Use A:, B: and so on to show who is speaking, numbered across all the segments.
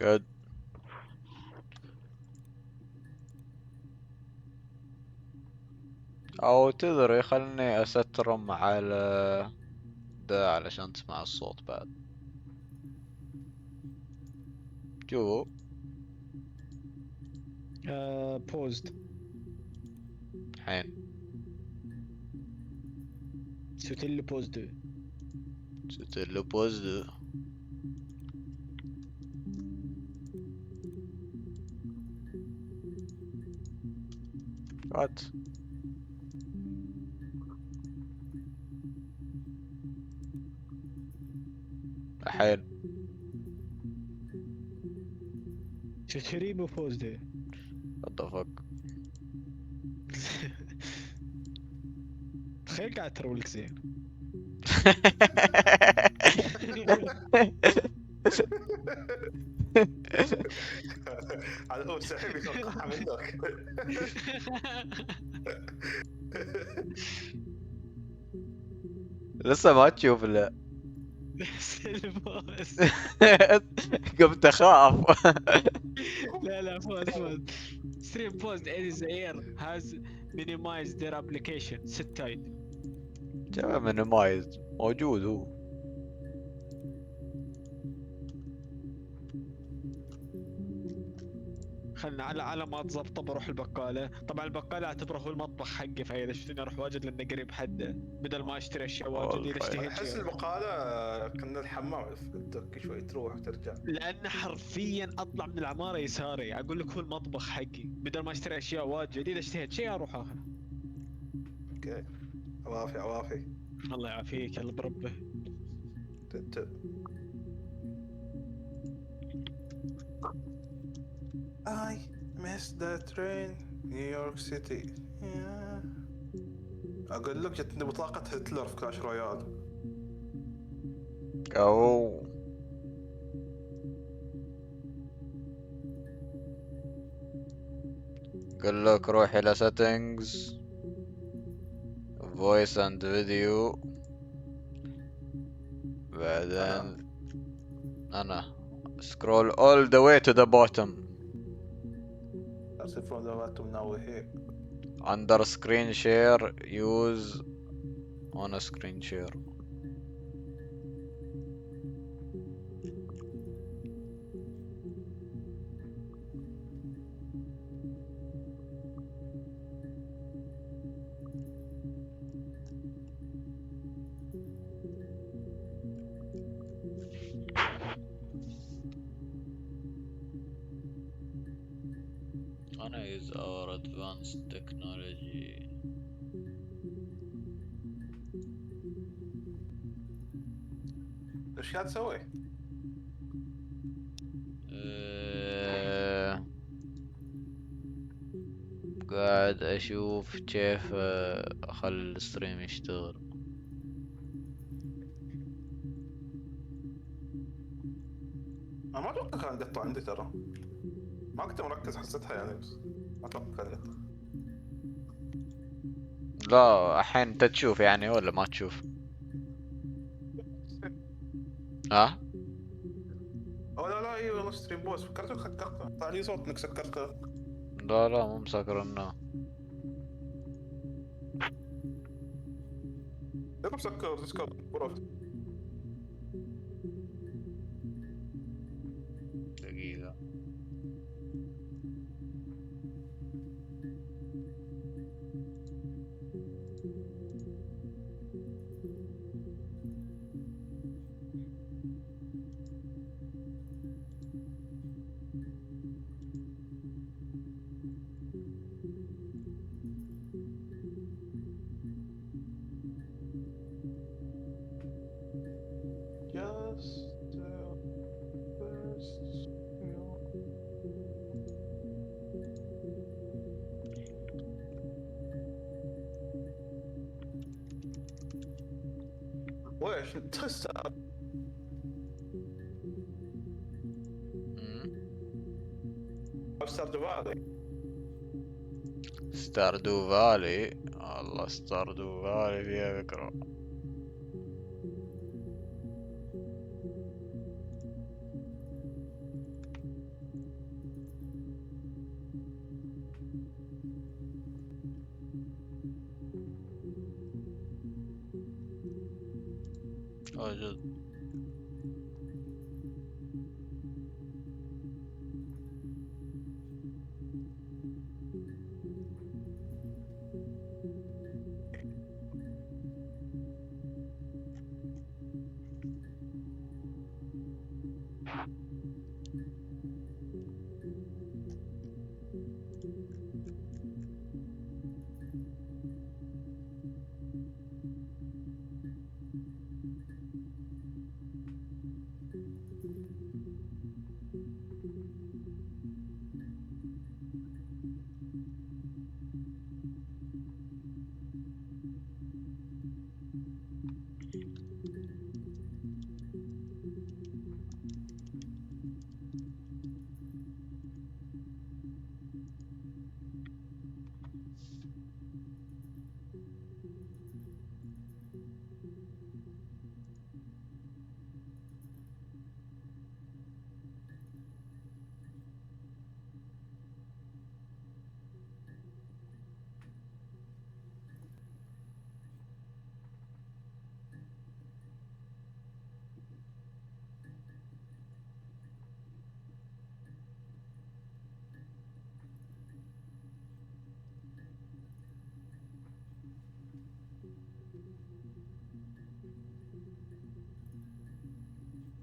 A: جود. او تدري خلني استرم على ده علشان تسمع الصوت بعد. شوفوا.
B: بوزد.
A: الحين
B: سويت لي بوزد.
A: سويت له بوز. وات. الحين
B: سويت ريمو بوزد.
A: what the fuck.
B: تخيل قاعد ترولك زين.
C: هذا هو سحب يتوقعها منك.
A: لسه ما تشوف لا.
B: نفس البوز.
A: قمت اخاف.
B: لا فوز. ستريم بوزد is air has minimized their application set tight.
A: جمع مينيمايز موجود هو.
B: خلنا على ما تظبطه بروح البقالة. طبعا البقالة اعتبره هو المطبخ حقي، فاذا شفتني اروح واجد لانه قريب حده، بدل ما اشتري اشياء واجد اذا اشتهيت
C: احس
B: شيء.
C: المقالة كنا الحمام كل شوي تروح وترجع.
B: لان حرفيا اطلع من العمارة يساري، اقول لك هو المطبخ حقي، بدل ما اشتري اشياء واجد اذا اشتهيت شيء اروح اخذه.
C: اوكي. عوافي.
B: الله يعافيك يلا بربه.
C: I missed the train New York City. اقول لك جتني بطاقة هتلر في كلاش رويال.
A: او قال لك روح الى settings voice and video بعدين انا scroll all the way to the bottom
C: That's from the bottom now we're here.
A: under screen share use on a screen share. أنا use our advanced technology.
C: ايش قاعد تسوي؟
A: قاعد أشوف كيف أخلي الستريم يشتغل.
C: انا ما اتوقع كان قطع عندي ترى. ما كنت مركز حسيتها يعني بس ما اتوقع كان قطع.
A: لا الحين أنت تشوف يعني ولا ما تشوف؟ ها؟
C: او لا ايوه والله ستريم بوس فكرتك خكرتها طلع لي صوت انك سكرتها.
A: لا مو مسكرنا.
C: جرب سكر ديسكورد بروف.
A: دقيقة.
C: Just first ويش تحس ستاردو فالي.
A: ستاردو فالي. الله ستاردو فالي فيها فكرة. موجود.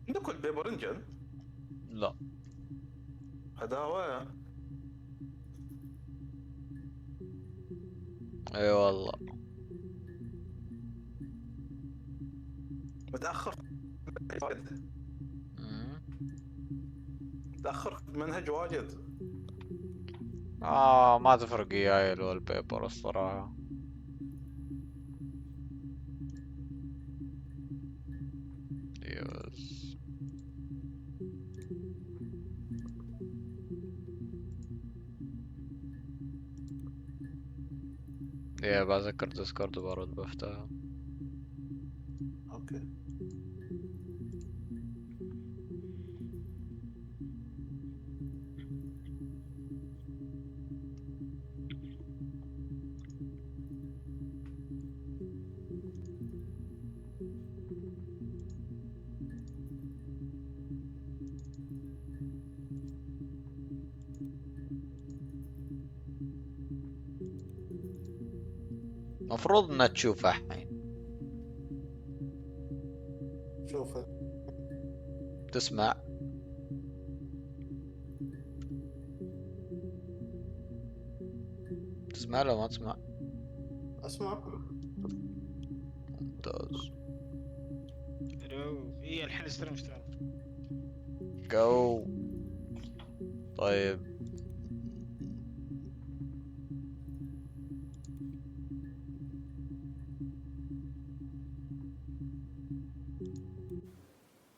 C: عندكم البيبر انجن؟
A: لا.
C: هداوة.
A: اي والله.
C: متأخر واجد.
A: مم.
C: متأخر في المنهج واجد.
A: ما تفرق وياي الوال بيبر الصراحة. يس. بذكر ديسكورد وبرد بفتحه.
C: اوكي.
A: مفروض انها تشوفه الحين.
C: شوف
A: تسمع. تسمع لو ما تسمع.
C: اسمع.
A: ممتاز.
B: الو اي الحين اشتري اشتغل.
A: جو. طيب.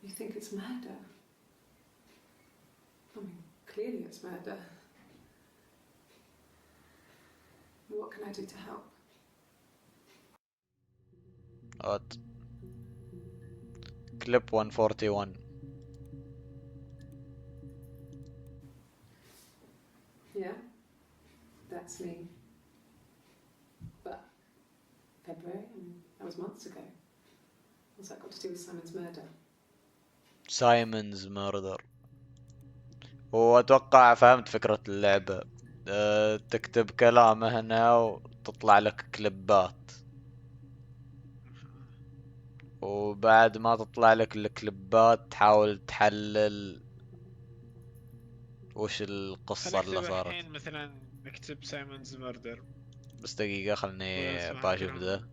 D: You think it's murder? I mean, clearly it's murder. What can I do to help?
A: What? Clip 141.
D: Yeah, that's me. But February, I mean, that was months ago. What's that got to do with Simon's murder?
A: Simon's murder. واتوقع فهمت فكرة اللعبة. تكتب كلام هنا وتطلع لك كليبات، وبعد ما تطلع لك الكليبات تحاول تحلل وش القصة اللي
B: خلينا
A: صارت.
B: الحين مثلا نكتب سايمونز مردر.
A: بس دقيقة خلني
B: واسمع
A: باشوف
B: الكلام.
A: ذا.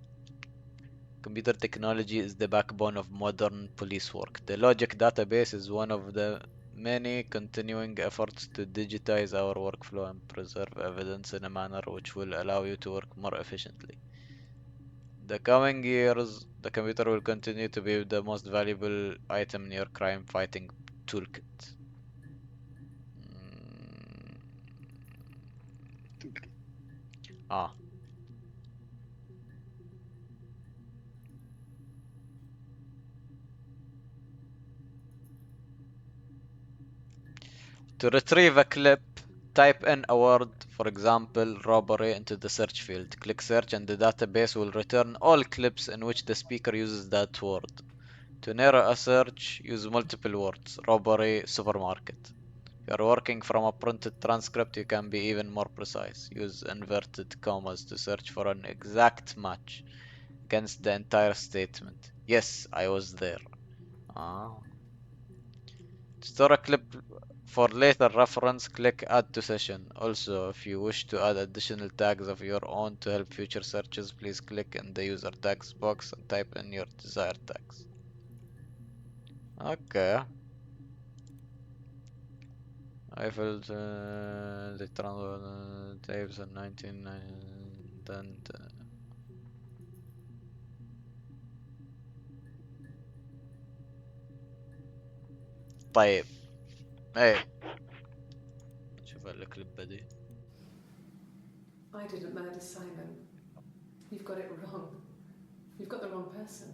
A: Computer technology is the backbone of modern police work. The logic database is one of the many continuing efforts to digitize our workflow and preserve evidence in a manner which will allow you to work more efficiently. The coming years, the computer will continue to be the most valuable item in your crime fighting toolkit. Ah. To retrieve a clip, type in a word, for example, robbery, into the search field. Click search and the database will return all clips in which the speaker uses that word. To narrow a search, use multiple words. Robbery, supermarket. If you are working from a printed transcript, you can be even more precise. Use inverted commas to search for an exact match against the entire statement. Yes, I was there. Ah. To store a clip for later reference, click Add to Session. Also, if you wish to add additional tags of your own to help future searches, please click in the user tags box and type in your desired tags. Okay. Eiffel the tapes in 1990. طيب ايه شوف الكليب دي.
D: I didn't murder Simon. You've got it wrong. You've got the wrong person.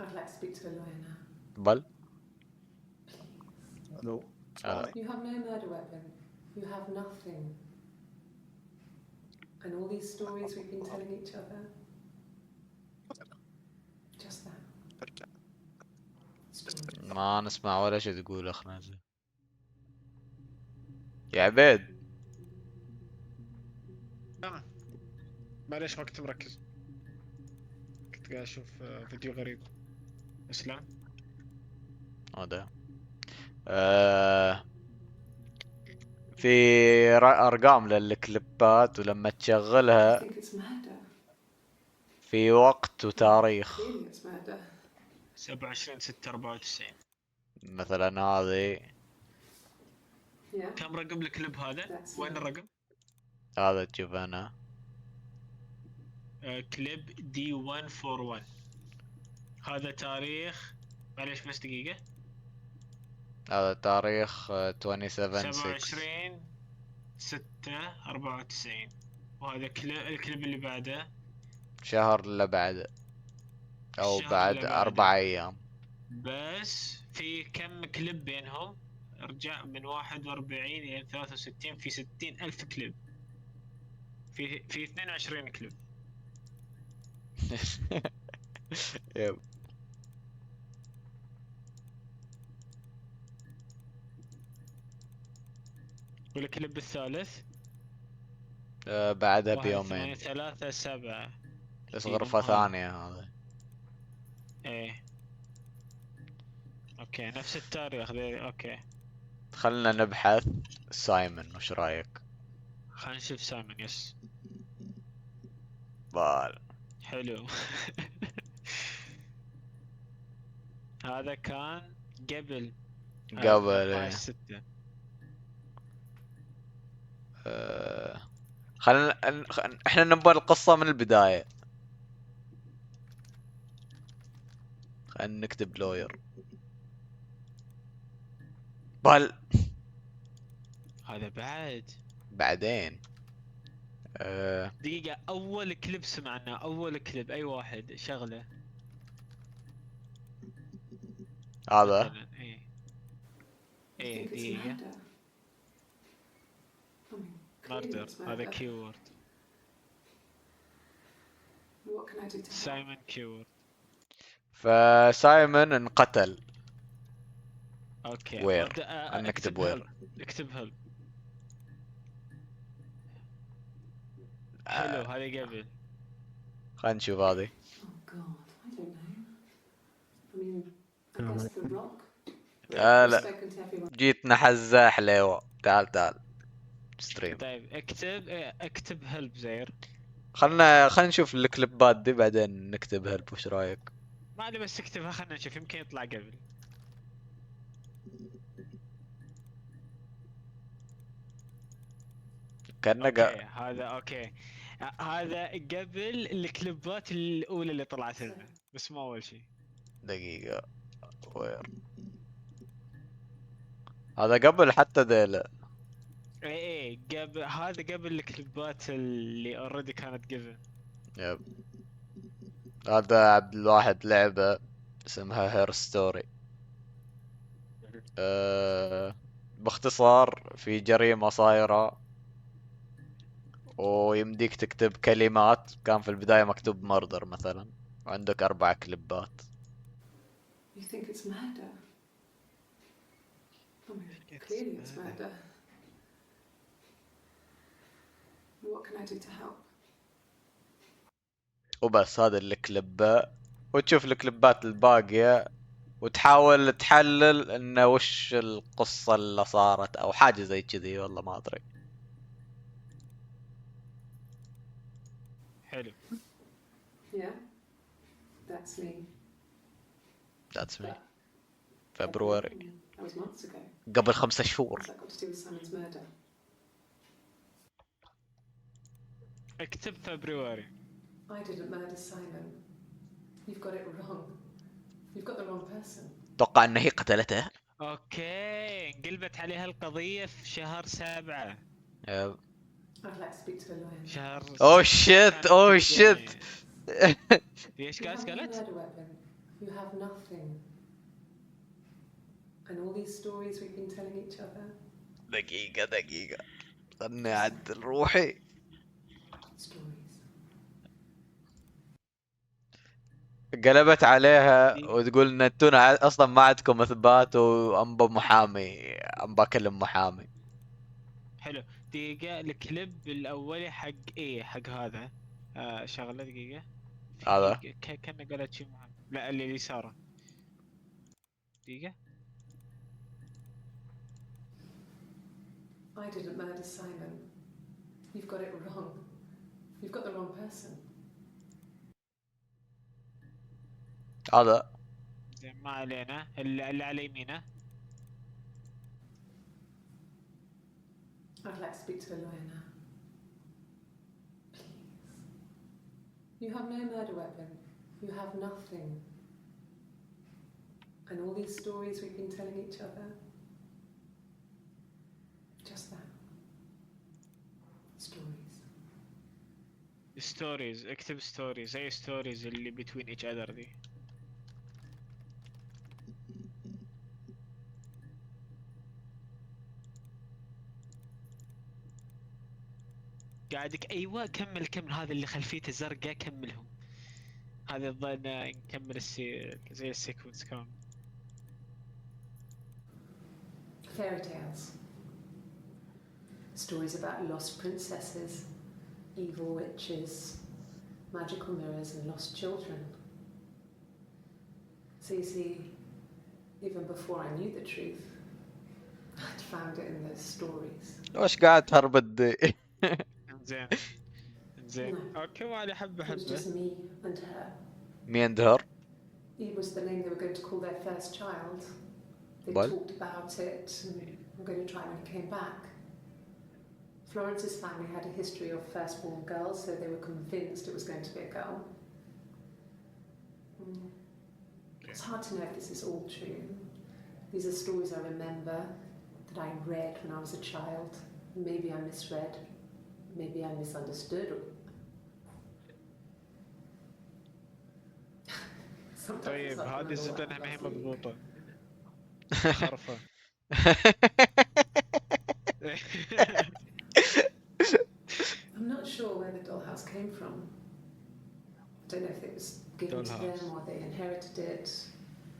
D: I'd like to speak to a lawyer now.
A: بل
C: الو
D: You have no murder weapon. You have nothing. And all these stories we've been telling each other. Just that. Story.
A: ما نسمع ولا شيء تقول اخ نازل. يا عبيد
B: معليش ما كنت مركز، كنت قاعد اشوف فيديو غريب. اسلام
A: هذا في ارقام للكليبات ولما
D: I
A: تشغلها
D: think it's murder.
A: في وقت وتاريخ.
D: Clearly it's murder.
B: 27/6/94.
A: مثلا هذه
D: Yeah.
B: كم رقم الكليب هذا؟
D: That's
B: وين
D: me.
B: الرقم؟
A: هذا تشوف انا
B: كليب D141. هذا تاريخ، معليش بس دقيقة.
A: هذا تاريخ 27/6.
B: 27/6/94. وهذا الكليب اللي بعده
A: شهر اللي بعده او
B: الشهر
A: بعد
B: اللي بعده.
A: 4 ايام.
B: بس في كم كليب بينهم؟ ارجع من 41 إلى 63، في 60,000 كليب. في 22 كليب.
A: يب.
B: والكليب الثالث
A: بعدها
B: 1/8/3/7.
A: بس غرفة ثانية هذا.
B: ايه اوكي نفس التاريخ ذي. اوكي
A: خلنا نبحث سايمون، وش رايك؟
B: خلينا نشوف سايمون. يس
A: بال
B: حلو. هذا كان قبل
A: قبل
B: 14/6.
A: خلنا احنا نبغى القصة من البداية. خلنا نكتب لوير. بل
B: هذا
A: بعدين
B: دقيقة. أول كليب سمعنا، أول كليب أي واحد شغله؟
A: هذا
B: مثلاً إيه
D: I
B: إيه
D: think it's
B: دقيقة.
D: murder. I mean, clearly
B: ماردر
D: it's
B: هذا
D: murder.
B: كيورد.
D: What can I do to help?
B: سايمون كيورد.
A: فسايمون انقتل.
B: اوكي
A: وير.
B: مبدأ
A: نكتب وير.
B: اكتب هيلب. حلو هذه قبل.
A: خلنا نشوف هذه.
D: Oh God, I don't know. I mean, I guess the rock.
A: لا
D: I've spoken to everyone.
A: جيتنا حزة حليوة. تعال ستريم.
B: طيب اكتب هيلب زير.
A: خلنا نشوف الكليبات دي بعدين نكتب هلب. وش رايك؟
B: ما علي بس اكتبها خلنا نشوف يمكن يطلع قبل.
A: كأنك
B: اوكي هذا اوكي هذا قبل الكليبات الاولى اللي طلعت لنا بس مو اول شيء.
A: دقيقة. وير هذا قبل حتى ديلا.
B: ايه قبل هذا قبل الكليبات اللي اوريدي كانت قبل.
A: يب. هذا عبد الواحد لعبة اسمها هير ستوري. باختصار في جريمة صايرة ويمديك تكتب كلمات، كان في البداية مكتوب مردر مثلا، وعندك 4 كليبات.
D: You think it's murder? I mean, clearly it's murder. What can I do to help?
A: وبس هذا الكليب، وتشوف الكليبات الباقية وتحاول تحلل انه وش القصة اللي صارت او حاجة زي كذي، والله ما ادري.
B: حلو.
D: Yeah, that's me.
A: That's me.
D: But
A: فبراير
D: that was months ago.
A: قبل 5 شهور.
D: What's that got to do with Simon's murder?
B: اكتب فبراير.
D: I didn't murder Simon. You've got it wrong. You've got the wrong person.
A: اتوقع ان هي قتلته.
B: اوكي، انقلبت عليها القضية في شهر 7.
D: I'd like to speak to a lawyer.
B: شهر
A: Oh
B: 6
A: shit,
B: كانت
A: oh
B: تلقى-
A: shit.
B: ايش
D: You have no
B: قالت؟
D: murder weapon. You have nothing. And all these stories we've been telling each other.
A: دقيقة خلني اعدل روحي.
D: Stories.
A: قلبت عليها وتقول ان انتون اصلا ما عندكم اثبات، وانبا محامي، انبا اكلم محامي.
B: حلو. دقيقة، الكليب الأولي حق إيه؟ حق هذا. شغلة دقيقة.
A: هذا؟
B: كأنه قالت شي مهم. لا، اللي يساره. دقيقة.
D: I didn't murder Simon. You've got it wrong. You've got the wrong person.
A: هذا
B: زين، ما علينا. اللي على يمينه.
D: I'd like to speak to a lawyer now. Please. You have no murder weapon. You have nothing. And all these stories we've been telling each other. Just that. Stories.
B: ستوريز. اكتب ستوريز. اي ستوريز اللي between each other دي. قاعدك. ايوه، كمل هذا اللي خلفيته زرقاء، كملهم. هذا الظن نكمل زي السيكونس كامل.
D: Fairy tales. Stories about lost princesses, evil witches, magical mirrors, and lost children. So you see, even before I knew the truth, I'd found it in those stories.
A: وش قاعد تهربد دي؟
B: زين. زين. اوكي، وعلى حبة
D: It was
B: حبة.
D: just me and her.
A: مي اند هير.
D: Eve was the name they were going to call their first child. They
A: Well.
D: talked about it and were going to try when he came back. Florence's family had a history of firstborn girls, so they were convinced it was going to be a girl. It's hard to know if this is all true. These are stories I remember that I read when I was a child. Maybe I misread, maybe I misunderstood. Sometimes it's
B: طيب،
D: hard to
B: هذه
D: remember what
B: زدنا
D: happened
B: ما هي
D: last week.
B: مضبوطة. عرفة.
D: I'm not sure where the dollhouse came from. I don't know if it was given to
B: Dollhouse.
D: them or they inherited it.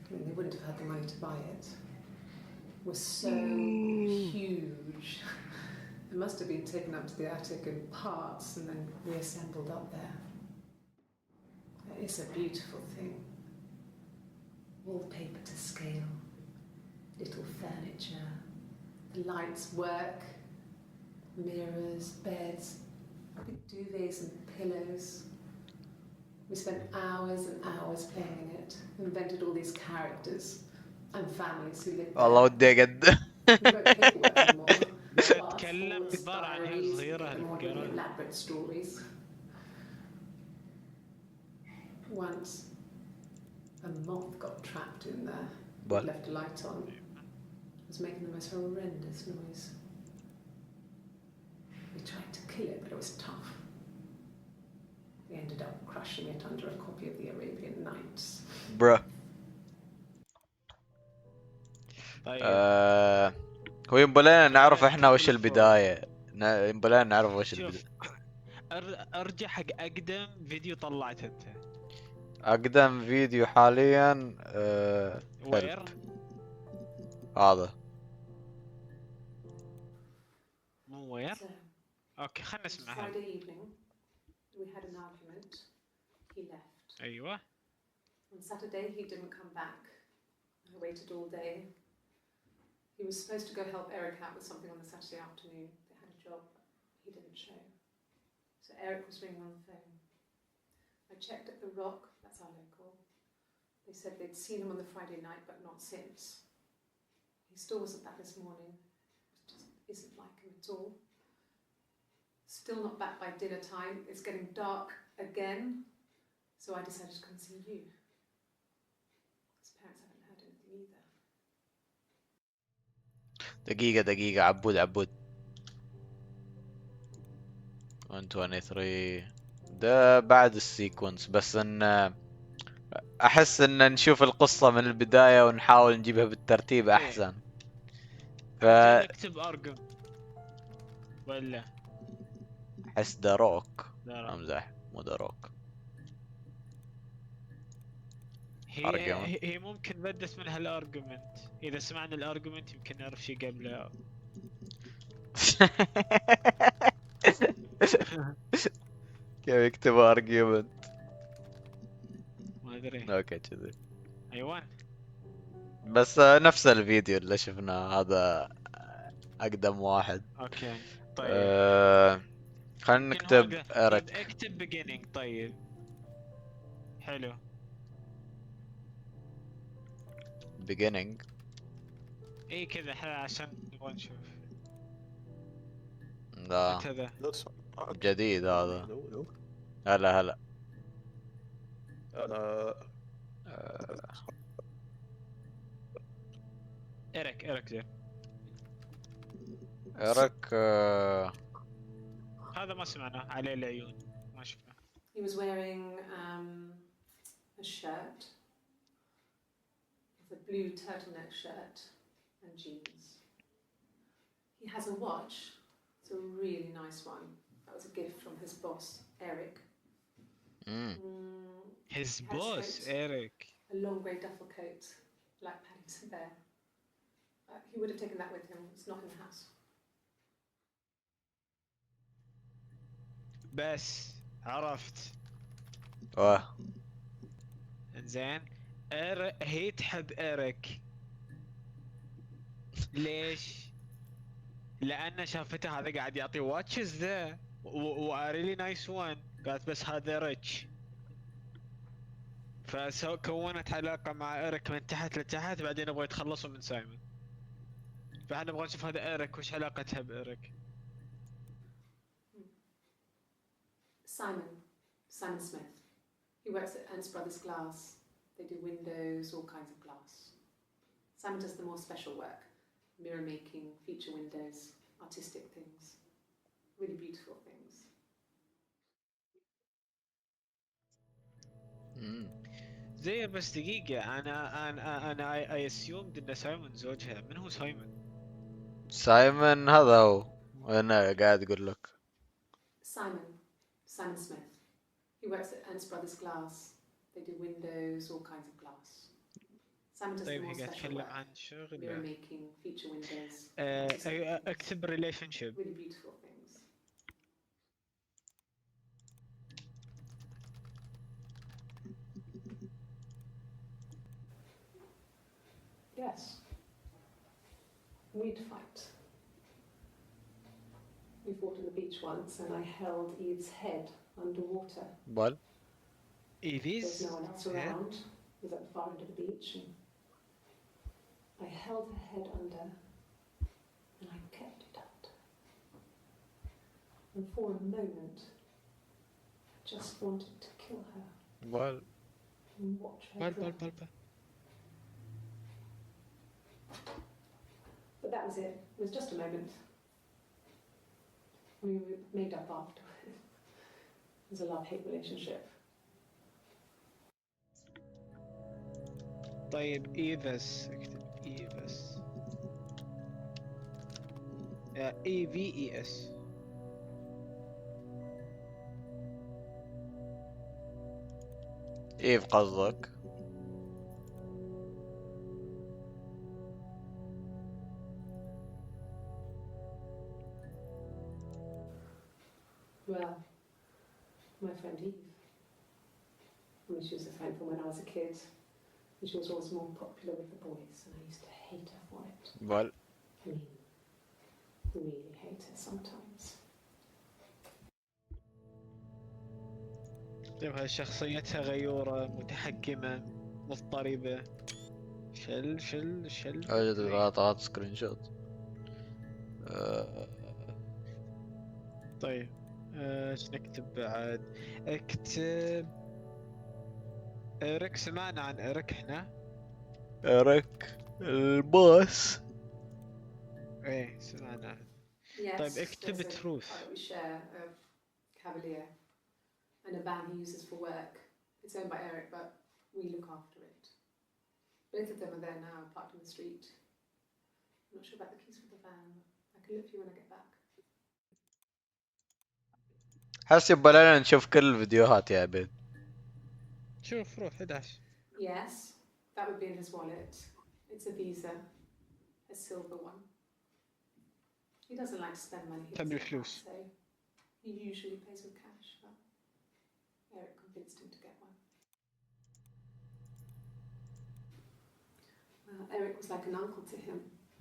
D: I mean, they wouldn't have had the money to buy it. It was so huge. It must have been taken up to the attic in parts and then reassembled up there. It's a beautiful thing. Wallpaper to scale, little furniture, the lights work, mirrors, beds, big duvets and pillows. We spent hours and hours playing in it, invented all these characters and families who lived there.
A: والله ودي اقد.
D: We wrote paperwork anymore.
B: بتكلم
D: Passports,
B: كبار عن هي
D: diaries,
B: صغيرة
D: get them all really
B: القرار.
D: elaborate stories. Once, a moth got trapped in there.
A: Well.
D: Left a light on. It was making the most horrendous noise. We tried to kill it, but it was tough. We ended up crushing it under a copy of the Arabian Nights.
A: برو.
B: طيب.
A: هو ينبغي لنا نعرف احنا وش
B: كمل
A: البداية. ينبغي لنا نعرف وش
B: شوف،
A: البداية.
B: ارجع حق اقدم فيديو طلعته انت.
A: اقدم فيديو حاليا
B: وير
A: هذا.
B: مو وير.
D: So,
B: اوكي خلنا
D: it was
B: نسمعها.
D: Friday evening. We had an argument. He left.
B: ايوه.
D: On Saturday, he didn't come back. I waited all day. He was supposed to go help Eric out with something on the Saturday afternoon. They had a job. He didn't show. So Eric was ringing on the phone. I checked at The Rock, that's our local. They said they'd seen him on the Friday night, but not since. He still wasn't back this morning. It just isn't like him at all. Still not back by dinner time. It's getting dark again. So I decided to come see you. His parents haven't heard anything either.
A: دقيقة عبود 123 ده بعد السيكونس، بس ان احس ان نشوف القصة من البداية ونحاول نجيبها بالترتيب احسن.
B: نكتب ارجم ولا
A: احس ذا روك.
B: لا.
A: امزح، مو ذا روك.
B: هي ممكن بدت من هالارجمنت. اذا سمعنا الارجمنت يمكن نعرف شي قبله.
A: كيف يكتب ارجيومنت؟
B: ما ادري.
A: اوكي كذي.
B: ايوه
A: بس نفس الفيديو اللي شفناه هذا اقدم واحد.
B: اوكي طيب.
A: خلينا
B: يمكن
A: نكتب
B: هو
A: ارك.
B: اكتب beginning. طيب حلو.
A: beginning.
B: اي كذا عشان نبغى نشوف.
A: لا
B: متى ذا؟
C: لا تسمع.
A: جديد هذا.
C: لو.
A: هلا
C: انا
B: إيريك زين.
A: ارك.
B: هذا ما سمعناه. عليه العيون ما شفناه.
D: He was wearing a shirt, a blue turtleneck shirt and jeans. He has a watch. It's a really nice one. That was a gift from his boss, Eric.
B: His
D: Has
B: boss
D: coat.
B: Eric.
D: A long grey duffel coat, like Paddington Bear. He would have taken that with him. It's not in the house.
B: بس عرفت. انزين هي تحب إيريك. ليش؟ لأن شافته هذا قاعد يعطي واتشز ذا و ريلي نايس وان. قالت بس هذا ريتش. كونت علاقة مع إيريك من تحت لتحت. بعدين يبغوا يتخلصوا من سايمون. فاحنا نبغى نشوف هذا إيريك وش علاقتها بإيريك.
D: Simon Smith. He works at Ernst Brothers Glass. They do windows, all kinds of glass. Simon does the more special work, mirror making, feature windows, artistic things, really beautiful things.
B: زي بس دقيقة. أنا I assumed إن سايمون زوجها. من هو سايمون؟
A: سايمون هذا هو، وانا قاعد اقول لك.
D: Simon Smith. He works at Ernst Brothers Glass. They do windows, all kinds of glass. Simon does the
B: طيب
D: more
B: هي قاعد
D: special
B: تتكلم
D: work,
B: عن
D: mirror
B: شغله.
D: making, feature windows, artistic things,
B: اكتب relationship.
D: really beautiful things. Yes. We'd fight. We fought on the beach once and I held Eve's head underwater.
A: بل
B: Evie's
D: There's no one else around. It was at the far end of the beach and I held her head under and I kept it out. And for a moment, I just wanted to kill her
A: بل
D: and watch her drown. But that was it. It was just a moment. We made up afterwards. It was a love-hate relationship.
B: طيب ايفس. اكتب ايفس. EVES.
A: ايف قصدك.
D: Well, my friend Eve. I mean, she was a friend from when I was a kid. And she was always more popular with the boys, and I used to hate her for it.
A: Well,
D: I mean, really hate her sometimes.
B: طيب شخصيتها غيورة متحكمة مضطربة. شل
A: وجد غلطات سكرين شوت.
B: طيب ايش نكتب بعد؟ اكتب إيريك. سمعنا عن إيريك احنا؟
A: إيريك البوس.
B: ايه سمعنا عنه.
D: Yes,
B: طيب اكتب
D: there's a
B: تروث.
D: car that we share, a Cavalier, and a van he uses for work. It's owned by Eric, but we look after it. Both of them are there now, parked in the street. I'm not sure about the keys for the van. I can look for you when I get back.
A: حسب بلانا نشوف كل الفيديوهات يا عبيد.
B: شوف روح 11.
D: Yes, that would be in his wallet. It's a Visa, a silver one. He doesn't like to spend money. He
B: تبي
D: doesn't
B: فلوس.
D: say. He usually pays with cash, but Eric convinced him to get one. Eric was like an uncle to him.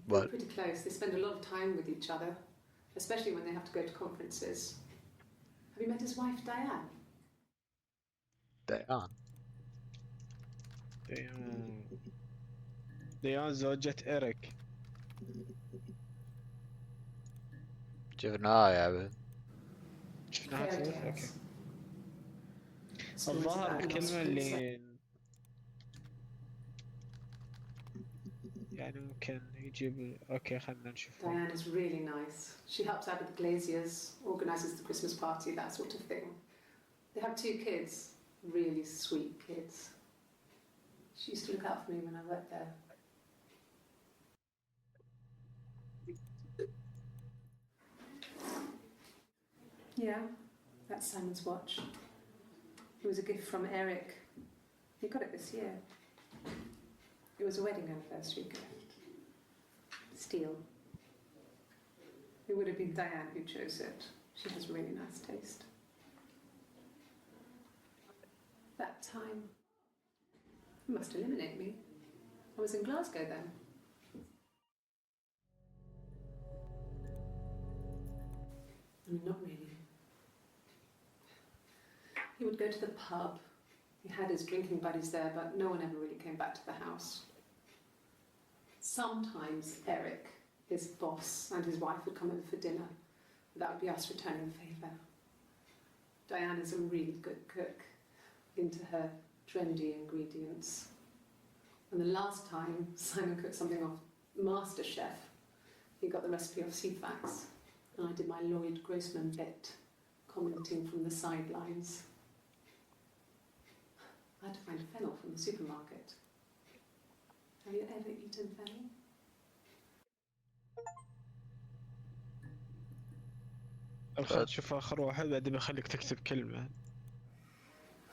D: They were
A: But
D: pretty close. They spend a lot of time with each other, especially when they have to go to conferences. Have you met his wife, Diane?
A: ديان.
B: ديان زوجة إيريك.
A: شفناها يا عبيد.
B: شفناها
D: Fairy
B: تروث؟
D: tales.
B: اوكي.
D: Stories
B: الظاهر
D: about
B: الكلمة
D: lost princess.
B: اللي يعني ممكن يجيب. اوكي خلنا نشوف.
D: Diane is really nice. She helps out with the Glaziers, organises the Christmas party, that sort of thing. They have 2 kids, really sweet kids. She used to look out for me when I worked there. Yeah, that's Simon's watch. It was a gift from Eric. He got it this year. It was a wedding anniversary gift. Steel. It would have been Diane who chose it. She has really nice taste. That time. You must eliminate me. I was in Glasgow then. Not really. He would go to the pub. He had his drinking buddies there, but no one ever really came back to the house. Sometimes Eric, his boss, and his wife would come over for dinner. That would be us returning the favour. Diane is a really good cook, into her trendy ingredients. And the last time Simon cooked something off MasterChef, he got the recipe off CFAX, and I did my Lloyd Grossman bit, commenting from the sidelines. I had to find fennel from the supermarket. Have you ever eaten fennel?
B: خلنا نشوف آخر واحد بعدين بخليك تكتب كلمة.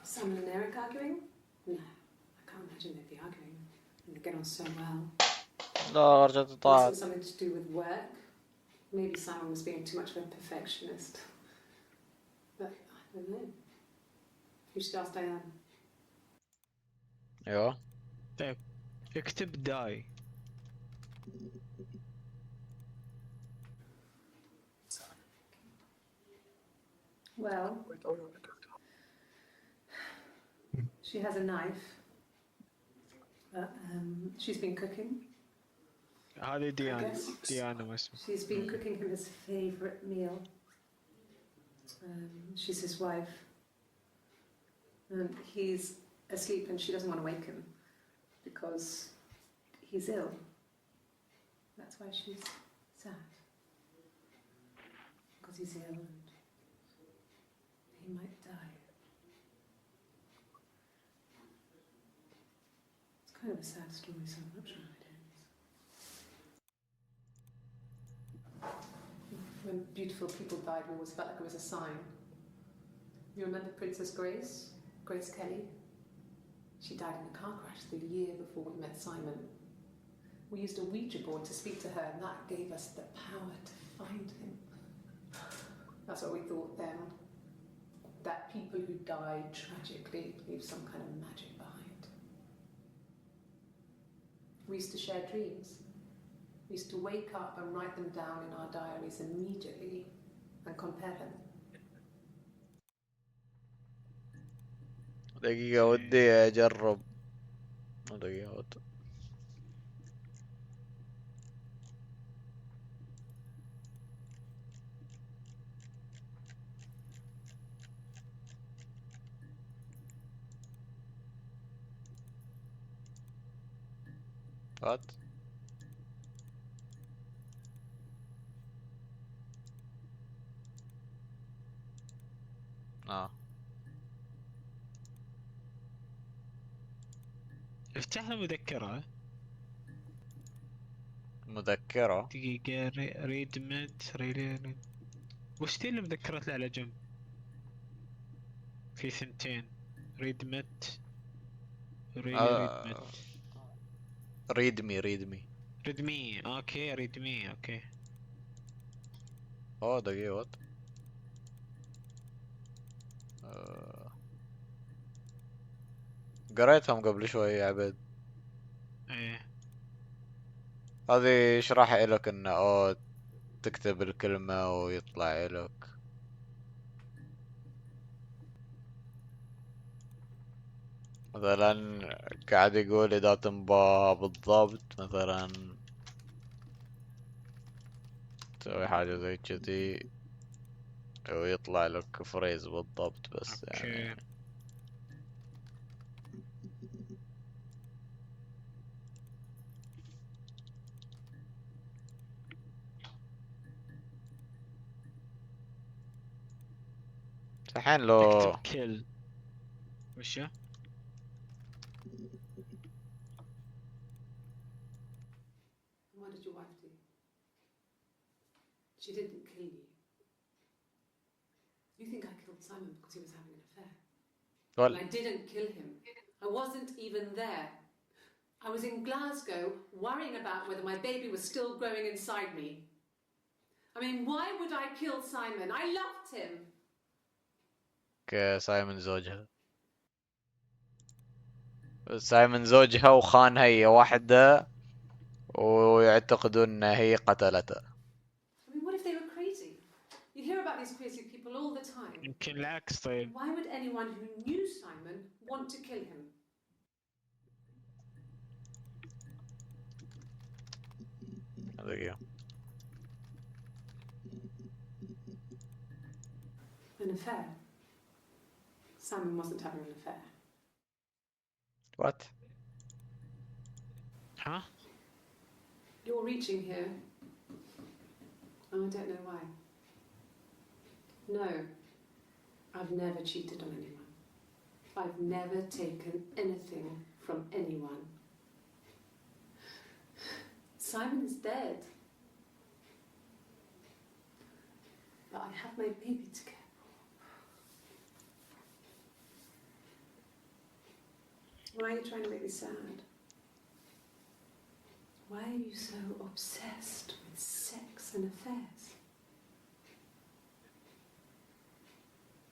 D: Simon and Eric arguing? No, I can't imagine they'd be arguing. They get on so well.
A: لا رجعت
D: This
A: طلعت.
D: was something to do with work. Maybe Simon was being too much of a perfectionist. But I don't know. You should ask Diane.
A: ايوه.
B: طيب اكتب داي.
D: Well, she has a knife. But she's been cooking.
B: هذه ديانا.
D: guess.
B: ديانا ما اسمه.
D: She's been cooking him his favourite meal. She's his wife. And he's asleep and she doesn't want to wake him because he's ill. That's why she's sad. Because he's ill and he might die. It's kind of a sad story, so I'm not sure how it ends. When beautiful people died, we always felt like it was a sign. You remember Princess Grace? Grace Kelly? She died in a car crash the year before we met Simon. We used a Ouija board to speak to her, and that gave us the power to find him. That's what we thought then. That people who died tragically leave some kind of magic behind. We used to share dreams. We used to wake up and write them down in our diaries immediately and compare them.
A: دقيقة ودي أجرب. دقيقة What?
B: افتح المذكرة.
A: مذكرة.
B: دقيقة ريد مت ريلين. وش ذي المذكرات اللي على جنب؟ في ثنتين. ريد مت
A: ريدمي
B: ريدمي. اوكي ريدمي اوكي.
A: دقيقة وات. قريتهم قبل شوي يا عبيد.
B: ايه
A: هذه يشرح لك انه تكتب الكلمة ويطلع لك. مثلا قاعد يقول اذا تنباها بالضبط مثلا تسوي حاجة زي كذي ويطلع لك فريز بالضبط بس
B: اوكي.
A: يعني الحين لو
B: تكتب كل. وشو؟
D: What did your wife do? She didn't kill you. You think I killed Simon because he was having an affair?
A: well,
D: I didn't kill him. I wasn't even there. I was in Glasgow worrying about whether my baby was still growing inside me. I mean, why would I kill Simon? I loved him.
A: سايمون زوجها وخانها هي واحدة ويعتقدون ان هي قتلته.
D: I mean, what if they were crazy? You hear about these crazy people all the time.
B: يمكن العكس. طيب
D: Why would anyone who knew Simon want to kill him?
A: دقيقة.
D: An affair? Simon wasn't having an affair.
A: What?
B: ها؟
D: You're reaching here. Oh, I don't know why. No, I've never cheated on anyone. I've never taken anything from anyone. Simon is dead. But I have my baby to care for. Why are you trying to make me sad? Why are you so obsessed with sex and affairs?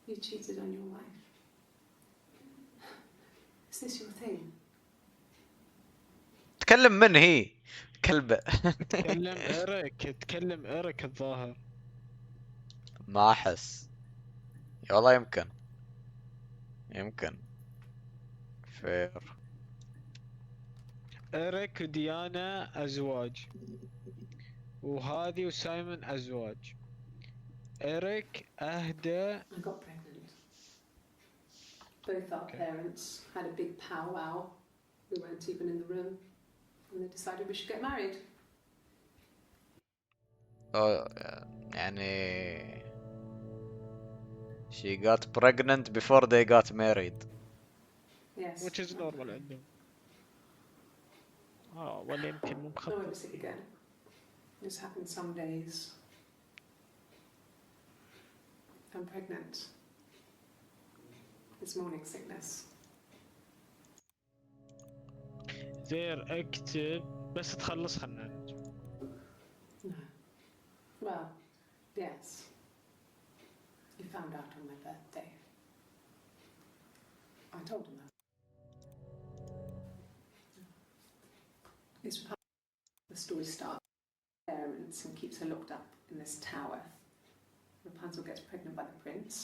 D: You cheated on your wife. Is this your thing?
A: تكلم من هي كلبة.
B: تكلم إيريك الظاهر.
A: ما احس. والله يمكن فير.
B: إيريك وديانا أزواج وهذه وسايمون أزواج. إيريك أهدى.
D: I got pregnant. Both our parents had a big powwow. We weren't even in the room. And they decided we should get married.
A: يعني she got pregnant before they got married.
D: Yes.
B: which is normal عندهم. ولا يمكن مو
D: Don't
B: مخطط.
D: ever sick again. This happens some days. I'm pregnant. It's morning sickness.
B: زير اكتب بس تخلص خلنا نجي.
D: No. Well, yes. He found out on my birthday. I told him that. It's how the story starts. Parents and keeps her locked up in this tower. Rapunzel gets pregnant by the prince,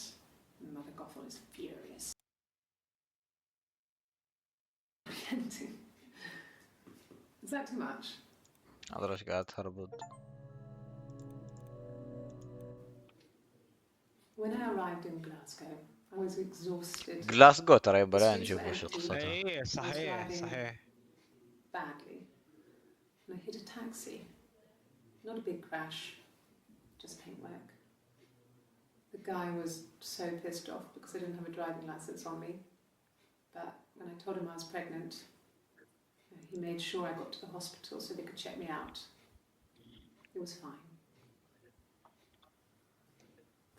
D: and Mother Gothel is furious. Is that too much?
A: هذا ايش قاعد تهربط.
D: When I arrived in Glasgow, I was exhausted.
A: جلاسكو ترى يبغى لنا
D: The streets
A: نشوف
D: were
A: وش
D: empty.
A: قصتها.
B: اي صحيح صحيح.
D: Badly. And I hit a taxi. Not a big crash, just paintwork. The guy was so pissed off because I didn't have a driving license on me. But when I told him I was pregnant, he made sure I got to the hospital so they could check me out. It was fine.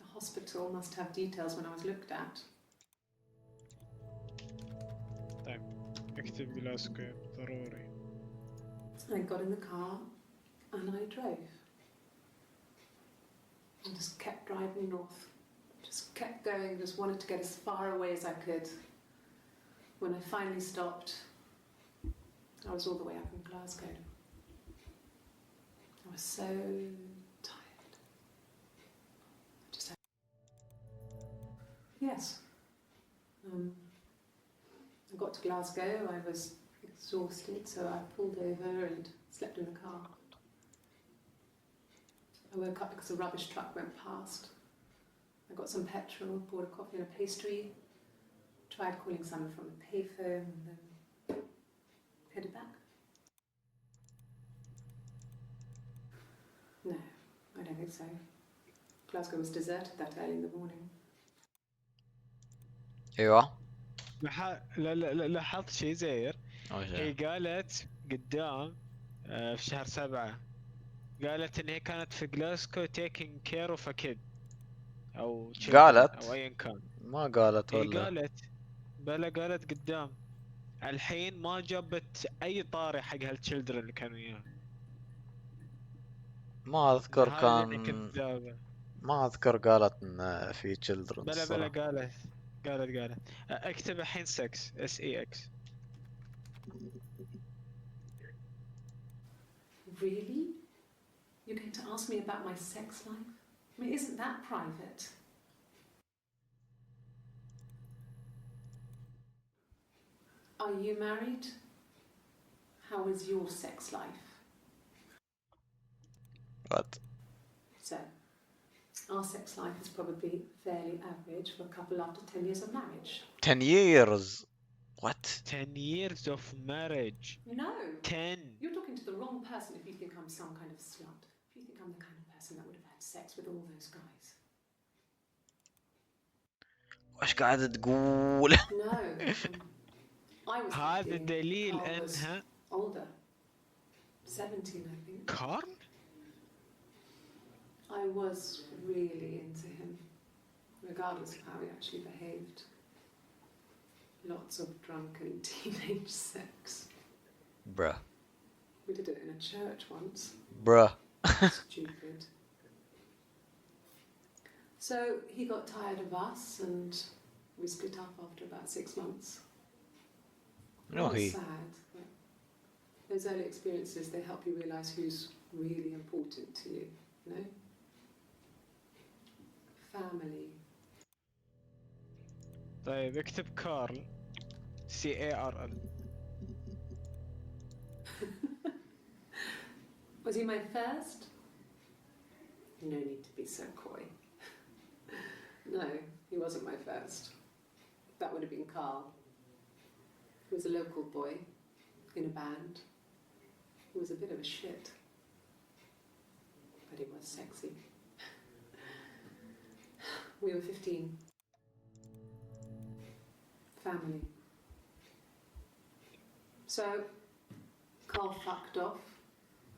D: The hospital must have details when I was looked at.
B: طيب اكتب جلاسكو ضروري.
D: I got in the car and I drove. I just kept driving north. Just kept going, just wanted to get as far away as I could. When I finally stopped, I was all the way up in Glasgow. I was so tired. I just had... Yes. I got to Glasgow, I was exhausted, so I pulled over and slept in the car. I woke up because a rubbish truck went past. I got some petrol, bought a coffee and a pastry, tried calling someone from a payphone, and then headed back. No, I don't think so. Glasgow was deserted that early in the morning.
A: ايوه.
B: لاحظت شيء زير.
A: أول شيء.
B: هي قالت قدام في شهر 7 قالت ان هي كانت في جلاسكو taking care of a kid او children
A: قالت؟
B: او ايا كان.
A: ما قالت
B: هي
A: ولا.
B: قالت بلا قالت قدام. الحين ما جابت اي طاري حق هالchildren اللي كانوا وياها.
A: ما اذكر
B: هذه اللي
A: كان.
B: كذابة.
A: ما اذكر قالت ان في children
B: بلا
A: الصراحة.
B: قالت اكتب الحين سكس SEX.
D: Really? You're going to ask me about my sex life? I mean, isn't that private? Are you married? How is your sex life?
A: What?
D: So, our sex life is probably fairly average for a couple after 10 years of marriage.
A: 10 years. What?
B: 10 years of marriage.
D: No!
B: 10.
D: You're talking to the wrong person if you think I'm some kind of slut. If you think I'm the kind of person that would have had sex with all those guys.
A: وش قاعدة تقول؟
D: No. I was
B: هذا
D: thinking
B: دليل
D: Carl was
B: انها
D: older. 17, I think.
B: كارل.
D: I was really into him, regardless of how he actually behaved. Lots of drunken teenage sex.
A: Bruh.
D: We did it in a church once.
A: Bruh.
D: Stupid. So he got tired of us and we split up after about 6 months.
A: No,
D: It was
A: he.
D: sad, but those early experiences, they help you realise who's really important to you, you know? Family.
B: طيب اكتب كارل CARL.
D: Was he my first? No need to be so coy. No, he wasn't my first. That would have been Carl. He was a local boy in a band. He was a bit of a shit. But he was sexy. We were 15. Family. So, Carl fucked off,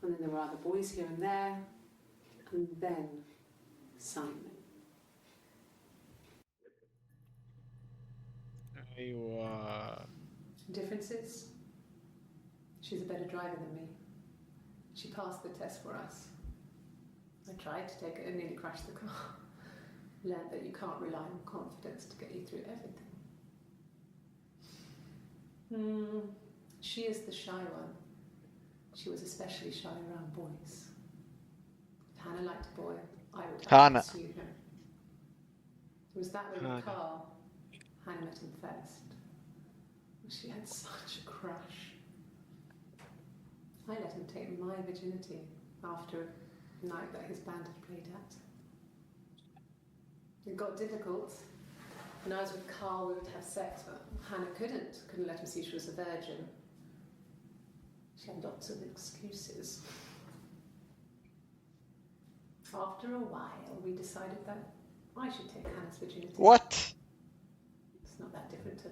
D: and then there were other boys here and there, and then Simon.
B: ايوه.
D: Differences? She She's a better driver than me. She passed the test for us. I tried to take it and nearly crashed the car. Learned that you can't rely on confidence to get you through everything. She is the shy one. She was especially shy around boys. If Hannah liked a boy, I would have
A: Hannah.
D: to pursue him. It was that way
B: Hannah.
D: with Carl. Hannah met him first. She had such a crush. I let him take my virginity after a night that his band had played at. It got difficult. When I was with Carl, we would have sex, but Hannah couldn't let him see she was a virgin. She had lots of excuses. After a while, we decided that I should take Hannah's virginity.
A: What?
D: It's not that different to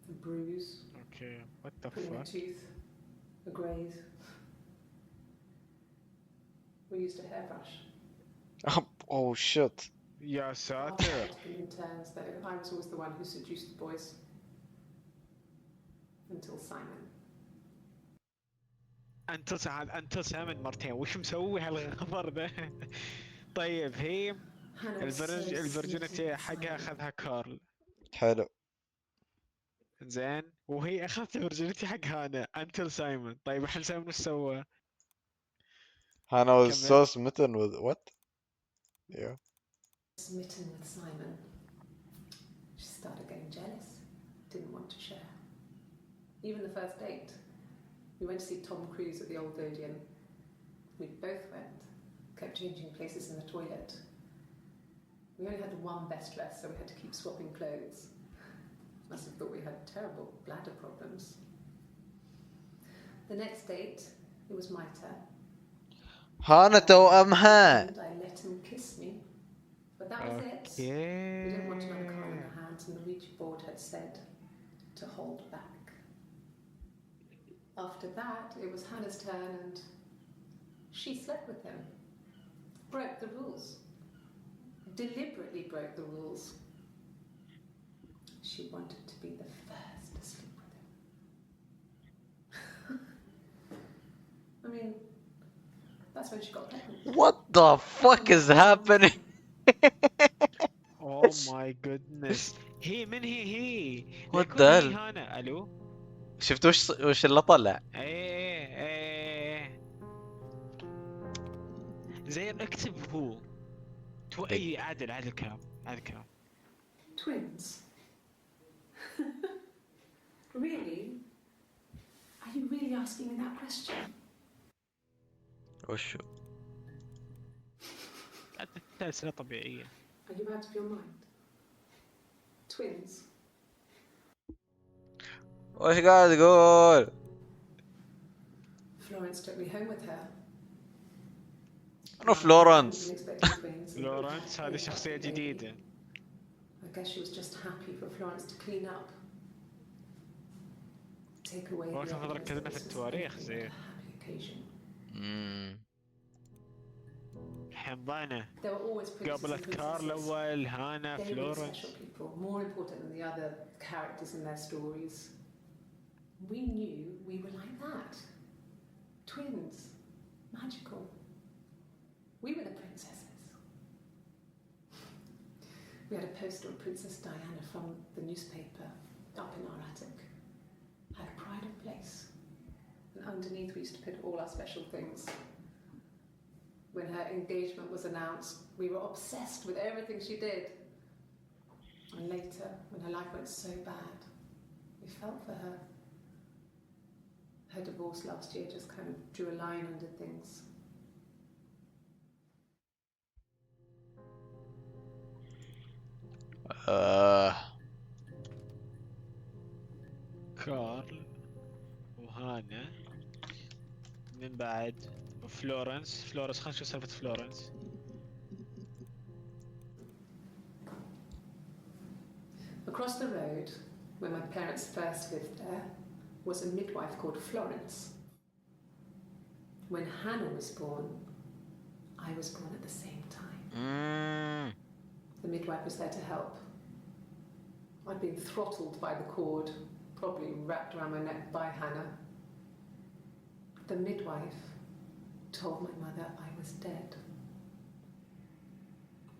D: a bruise,
B: Okay, what the
D: pulling a
B: fuck?
D: tooth, a graze. We used a hairbrush.
A: Oh shit.
B: يا
D: After
B: ساتر.
D: in turns, though, I was always the one who seduced the boys. Until Simon.
B: انت سامن مرتين وش مسوي هالخبر ده؟ طيب هي
D: Hannah was so
B: الفرجنتي
D: sneaky,
B: حقها
D: Simon.
B: اخذها كارل.
A: حلو.
B: زين وهي اخذت الفرجنتي حقها انا انتل سايمون. طيب الحين سايمون وش سوى؟
A: Hannah was
B: كمل.
A: so smitten with what? Yeah.
D: Smitten with Simon. She started getting jealous. Didn't want to share. Even the first date. We went to see Tom Cruise at the Old Odeon. We both went. Kept changing places in the toilet. We only had one best dress, so we had to keep swapping clothes. Must have thought we had terrible bladder problems. The next date, it was my turn.
A: هانا توأمها.
D: And I let him kiss me. But that was it. We didn't want another car in our hands, and the Ouija board had said to hold back. After that, it was Hannah's turn, and she slept with him. Broke the rules. Deliberately broke the rules. She wanted to be the first to sleep with him. I mean, that's when she got pregnant.
A: What the fuck is happening?
B: Oh my goodness. هي من هي
A: What
B: ليكون
A: the
B: هي
A: hell?
B: هانا. الو.
A: شفت وش اللي طلع؟
B: ايه زين اكتب هو. اي عادل الكلام.
D: Twins? Really? Are you really asking me that question?
A: وشو؟
B: أسئلة طبيعية.
D: Are you out of your mind? Twins?
A: وش قاعد تقول؟
D: Florence took me home with her.
A: أنا فلورنس.
B: فلورنس هذه شخصية جديدة.
D: I guess she was just happy for Florence to clean up. Take away the
B: وقت نظرك كذبنا في
D: evidence
B: التواريخ
D: of
B: زين.
D: a happy occasion.
B: الحين ضاينة.
D: There were always princesses
B: قابلت
D: and
B: كارل
D: princesses.
B: أول هانا
D: They were
B: فلورنس.
D: special people, more important than the other characters in their stories. We knew we were like that. Twins. Magical. We were the princesses. We had a poster of Princess Diana from the newspaper up in our attic. Had a pride of place. And underneath we used to put all our special things. When her engagement was announced, we were obsessed with everything she did. And later, when her life went so bad, we felt for her. Her divorce last year just kind of drew a line under things.
B: كارل وهانا من بعد وفلورنس. خلنا نشوف سالفة فلورنس.
D: Across the road, where my parents first lived there, was a midwife called Florence. When Hannah was born, I was born at the same time. The midwife was there to help. I'd been throttled by the cord, probably wrapped around my neck by Hannah. The midwife told my mother I was dead.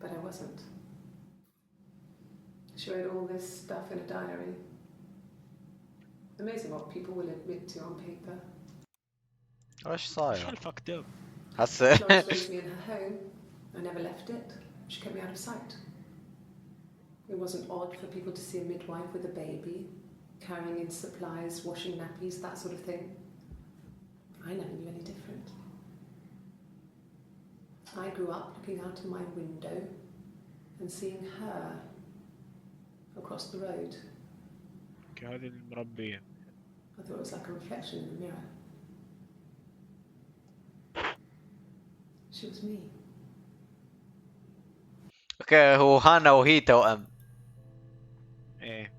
D: But I wasn't. She wrote all this stuff in a diary. Amazing what people will admit to on paper.
A: وش صاير؟
B: شو fucked up.
A: هسه
D: Florence raised me in her home. I never left it. She kept me out of sight. It wasn't odd for people to see a midwife with a baby, carrying in supplies, washing nappies, that sort of thing. I never knew any different. I grew up looking out of my window and seeing her across the road.
B: هذه المربية.
D: I thought it was like a reflection in the mirror. She was me.
A: اوكي هو هانا وهي توأم.
B: ايه.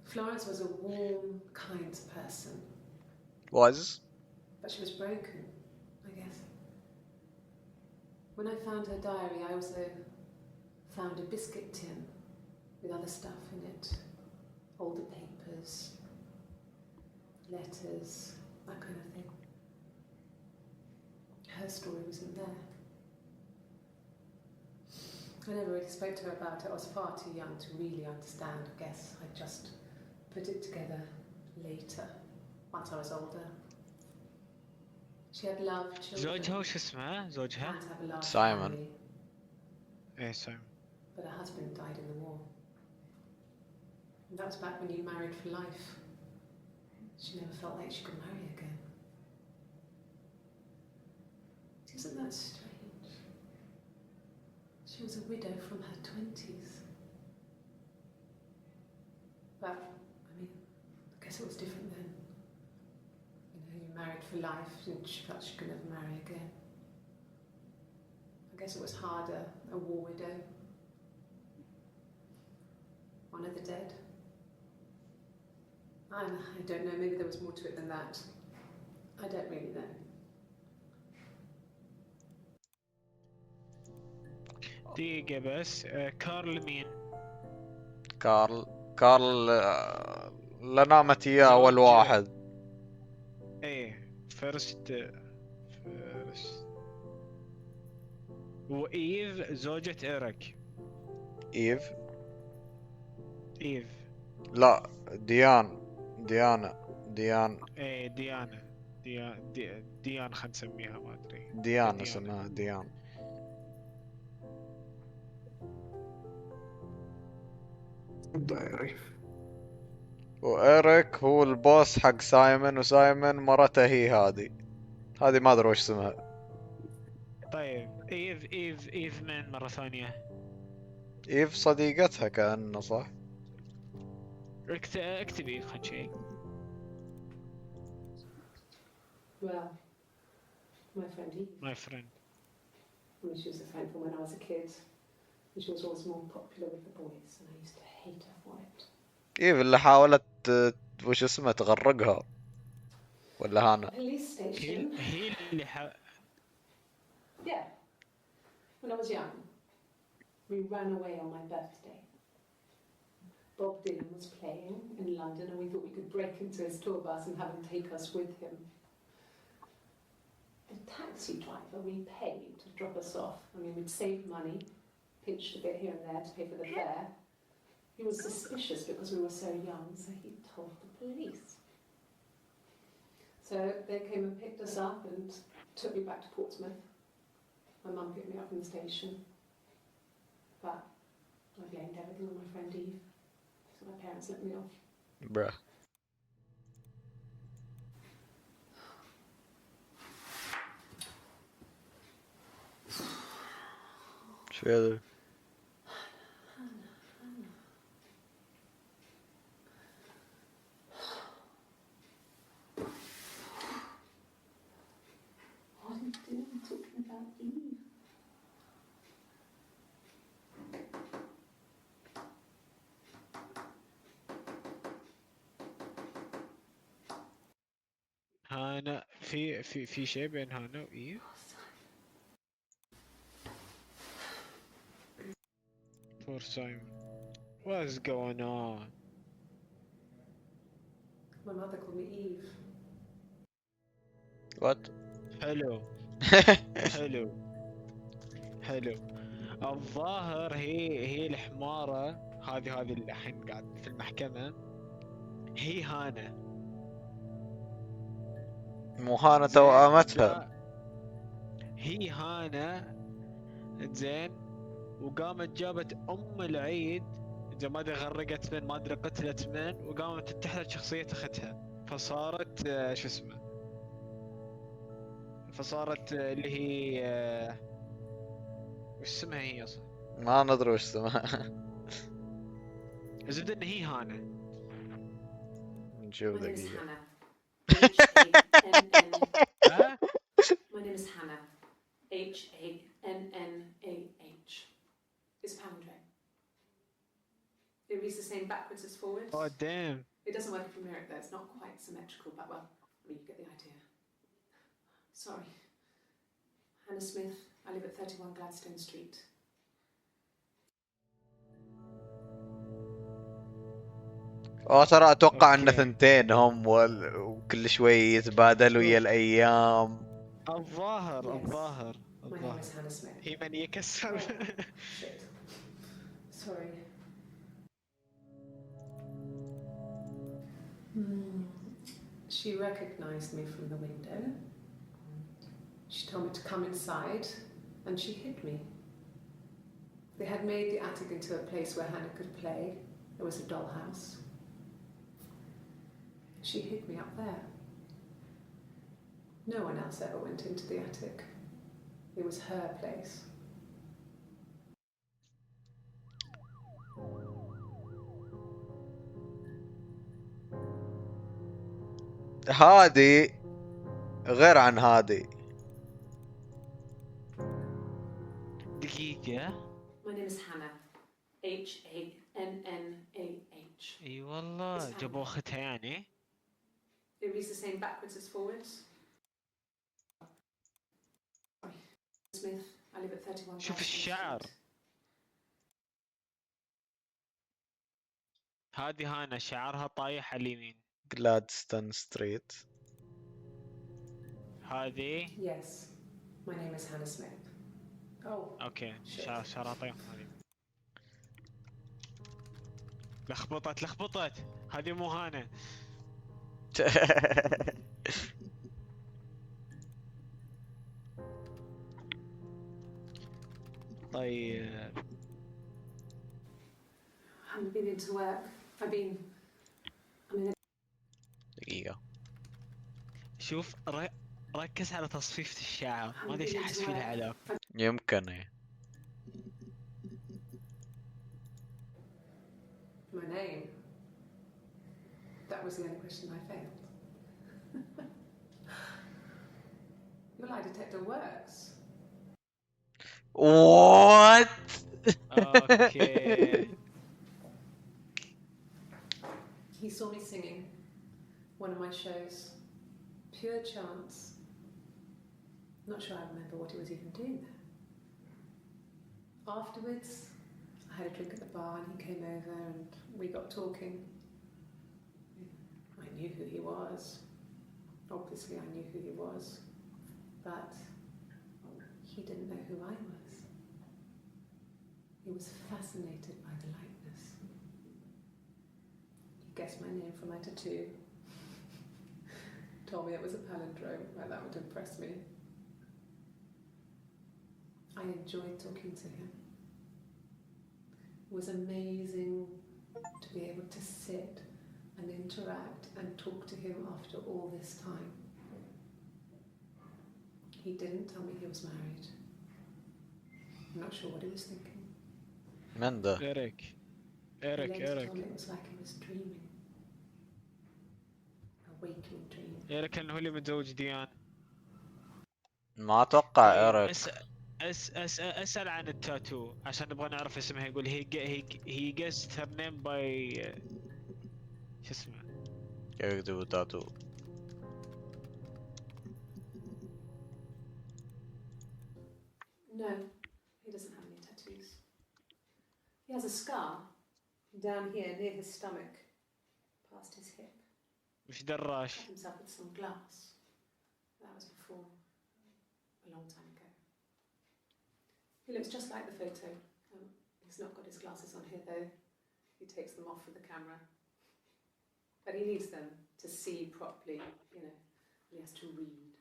D: Florence was a warm, kind person,
A: was
D: but she was broken, I guess. When I found her diary, I also found a biscuit tin with other stuff in it. Older papers, letters, that kind of thing. Her story wasn't there. I never really spoke to her about it. I was far too young to really understand, I guess. I just put it together later, once I was older. She had loved children.
B: زوجها وش اسمه؟ زوجها؟
D: Planned to have a large
A: Simon.
D: family,
B: ايه سايمون.
D: but her husband died in the war. And that was back when you married for life. She never felt like she could marry again. Isn't that strange? She was a widow from her 20s. But, I mean, I guess it was different then. You know, you married for life and she felt she could never marry again. I guess it was harder, a war widow. One of the dead. I don't know, maybe there was more to it than that. I don't really know.
B: دقيقة بس. كارل مين؟
A: كارل اللي نامت اياه اول
B: زوج-
A: واحد.
B: ايه فيرست. وإيف زوجة إيريك.
A: ايف
B: إيف.
A: لا ديانا
B: ايه ديانا. ديان خلينا نسميها ما ادري.
A: ديانا اسمها ديان.
C: دايري.
A: وإيريك هو البوس حق سايمون، وسايمون مرته هي هذه ما ادري وش اسمها.
B: طيب إيف من مرة ثانية؟
A: ايف صديقتها كأنه صح.
B: اكتبي خلينا نشيك.
D: Well, my friend Eve.
B: My friend.
D: I mean, she was a friend from when I was a kid. And she was always more popular with the boys, and I used to hate her for it.
A: ايف اللي حاولت وش اسمه تغرقها ولا هانا؟
D: Police station.
B: هي اللي
D: Yeah. When I was young, we ran away on my birthday. Bob Dylan was playing in London, and we thought we could break into his tour bus and have him take us with him. The taxi driver we paid to drop us off. I mean, we'd saved money, pinched a bit here and there to pay for the fare. He was suspicious because we were so young, so he told the police. So they came and picked us up and took me back to Portsmouth. My mum picked me up from the station. But I blamed everything on my friend Eve. So my parents let me off.
A: Bruh. شو هذا؟
D: What are you doing talking about Eve?
B: هانا في شيء بين هانا وإيف. Poor Simon. What's going on?
D: My mother called me Eve.
A: What?
B: حلو حلو حلو. الظاهر هي الحمارة هذه اللي الحين قاعد في المحكمة، هي هانا.
A: مو هانا
B: زين،
A: توأمتها.
B: هي هانا زين، وقامت جابت ام العيد، اذا ما ادري غرقت من، ما ادري قتلت من، وقامت تتحدث شخصية اختها، فصارت شو اسمه، فصارت اللي هي وش اسمها هي اصلا؟
A: ما ندري وش اسمها.
B: الزبدة ان هي هانا.
A: نشوف
D: My name is
A: دقيقة.
D: Hannah. H-A-N-N.
B: ها؟
D: My name is Hannah. H-A-N-N-A-H. It's palindrome. It reads the same backwards as forwards.
B: Oh damn.
D: It doesn't work if you mirror it though. It's not quite symmetrical, but well, I mean, you get the idea. Sorry. Hannah Smith. I live at 31 Gladstone Street.
A: ترى اتوقع ان
B: أوكي.
A: ثنتين هم وكل شوي يتبادلوا ويا الايام.
B: الظاهر
D: Yes.
B: الظاهر
D: My name
B: الظاهر
D: is Hannah Smith.
B: هي من يكسر.
D: Shit. Sorry. She recognized me from the window. She told me to come inside, and she hid me. They had made the attic into a place where Hannah could play. There was a dollhouse. She hid me up there. No one else ever went into the attic. It was her place.
A: هادي غير عن هادي.
B: دقيقة.
D: My name is Hannah. H-A-N-N-A-H.
B: اي والله جابوا اختها يعني.
D: It reads the same backwards as forwards. Sorry. Smith. I live at 31.
B: شوف
D: Gladstone
B: الشعر.
D: Street.
B: هذه هانا شعرها طايح على اليمين.
A: جلادستون ستريت.
B: هذه
D: Yes. My name is Hannah Smith. Oh.
B: اوكي
D: Shit.
B: شعرها طايح على اليمين. لخبطت هذه مو هانا. طيب
D: I haven't been into work. I'm in
A: دقيقة.
B: شوف ركز على تصفيفة الشعر، ما ادري ايش احس فيها علاقة.
A: يمكن ايه.
D: my name. That was the only question I failed. Your lie detector works.
A: What?
B: اوكي.
D: He saw me singing one of my shows. Pure chance. Not sure I remember what he was even doing there. Afterwards, I had a drink at the bar and he came over and we got talking. I knew who he was. Obviously I knew who he was. But he didn't know who I was. He was fascinated by the likeness. He guessed my name from my tattoo. Told me it was a palindrome, like that would impress me. I enjoyed talking to him. It was amazing to be able to sit and interact and talk to him after all this time. He didn't tell me he was married. I'm not sure what he was thinking.
A: من ده؟
B: إيريك
D: He later
B: إيريك
D: told me it was like he was dreaming. A waking dream.
B: إيريك انه هو اللي متزوج ديان.
A: ما اتوقع ايريك.
B: اسأل عن التاتو عشان نبغى نعرف اسمها. يقول he guessed her name by شو اسمه؟
A: كيف يكتبوا تاتو؟
D: No, he doesn't have any tattoos. He has a scar down here near his stomach, past his hip.
B: وش دراش؟
D: Cut himself with some glass. That was before, a long time ago. He looks just like the photo. He's not got his glasses on here though. He takes them off with the camera. But he needs them to see properly, you know. He has to read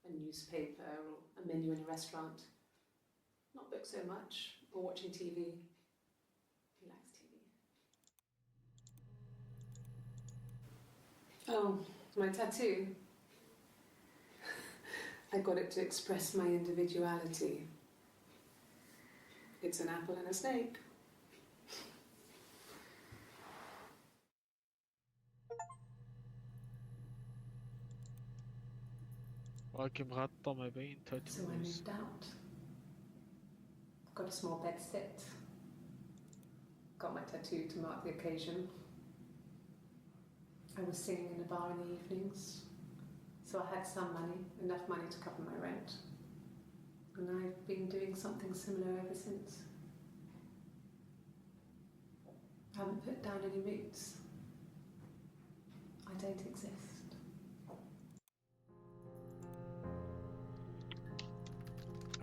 D: a newspaper or a menu in a restaurant. Not book so much, or watching TV. He likes TV. Oh, my tattoo. I got it to express my individuality. It's an apple and a snake.
B: واكب مغطى ما بين
D: So I
B: تاتوز.
D: moved out. Got a small bed sit. Got my tattoo to mark the occasion. I was singing in a bar in the evenings. So I had some money, enough money to cover my rent. And I've been doing something similar ever since. I haven't put down any roots. I don't exist.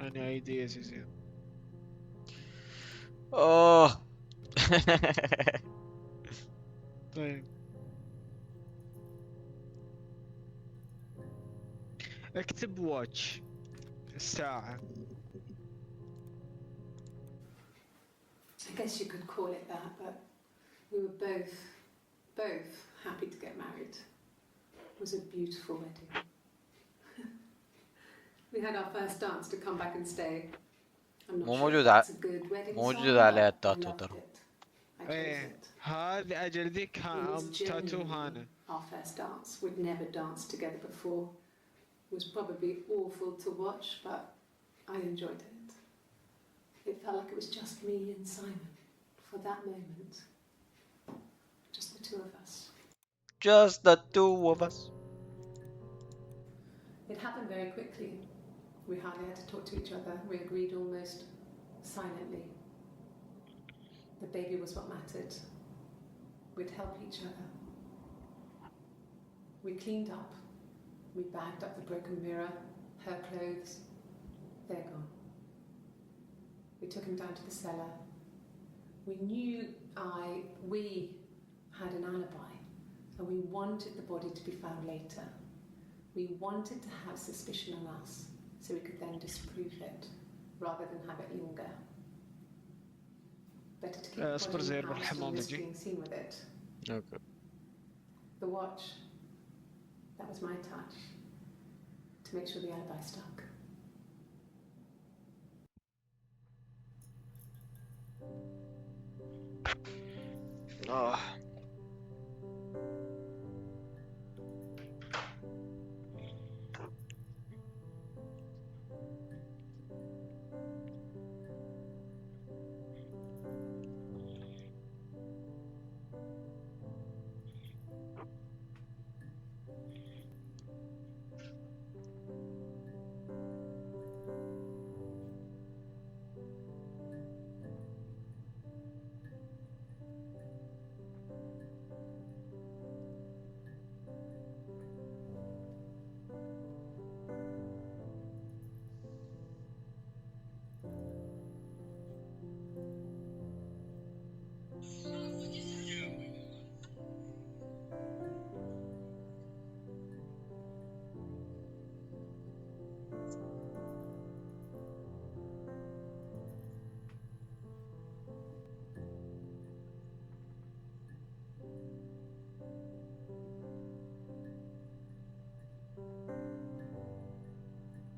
B: أنا عيدي يا زين.
A: اوه.
B: طيب اكتب واتش الساعة.
D: I guess you could call it that, but we were both happy to get married. It was a beautiful wedding. We had our first dance to come back and stay. I'm not
A: مو
D: sure
A: موجود
D: if that's a good wedding
A: مو
D: song,
A: موجود عليه
D: but I
A: التاتو
D: loved
A: ترى.
D: it. I chose
B: ايه
D: it.
B: هذه اجل ذيك
D: It was
B: تاتو
D: genuinely
B: هانا.
D: our first dance. We'd never danced together before. It was probably awful to watch, but I enjoyed it. It felt like it was just me and Simon for that moment. Just the two of us.
A: Just the two of us.
D: It happened very quickly. We hardly had to talk to each other. We agreed almost silently. The baby was what mattered. We'd help each other. We cleaned up. We bagged up the broken mirror, her clothes. They're gone. We took him down to the cellar. We knew we had an alibi, and we wanted the body to be found later. We wanted to have suspicion on us, so we could then disprove it, rather than have it linger. Better to keep the
B: اصبر
D: body
B: زي
D: in the
B: روح
D: house
B: الحمام
D: than risk
B: بجي.
D: being seen with it.
A: Okay.
D: The watch, that was my touch, to make sure the alibi stuck.
A: آه.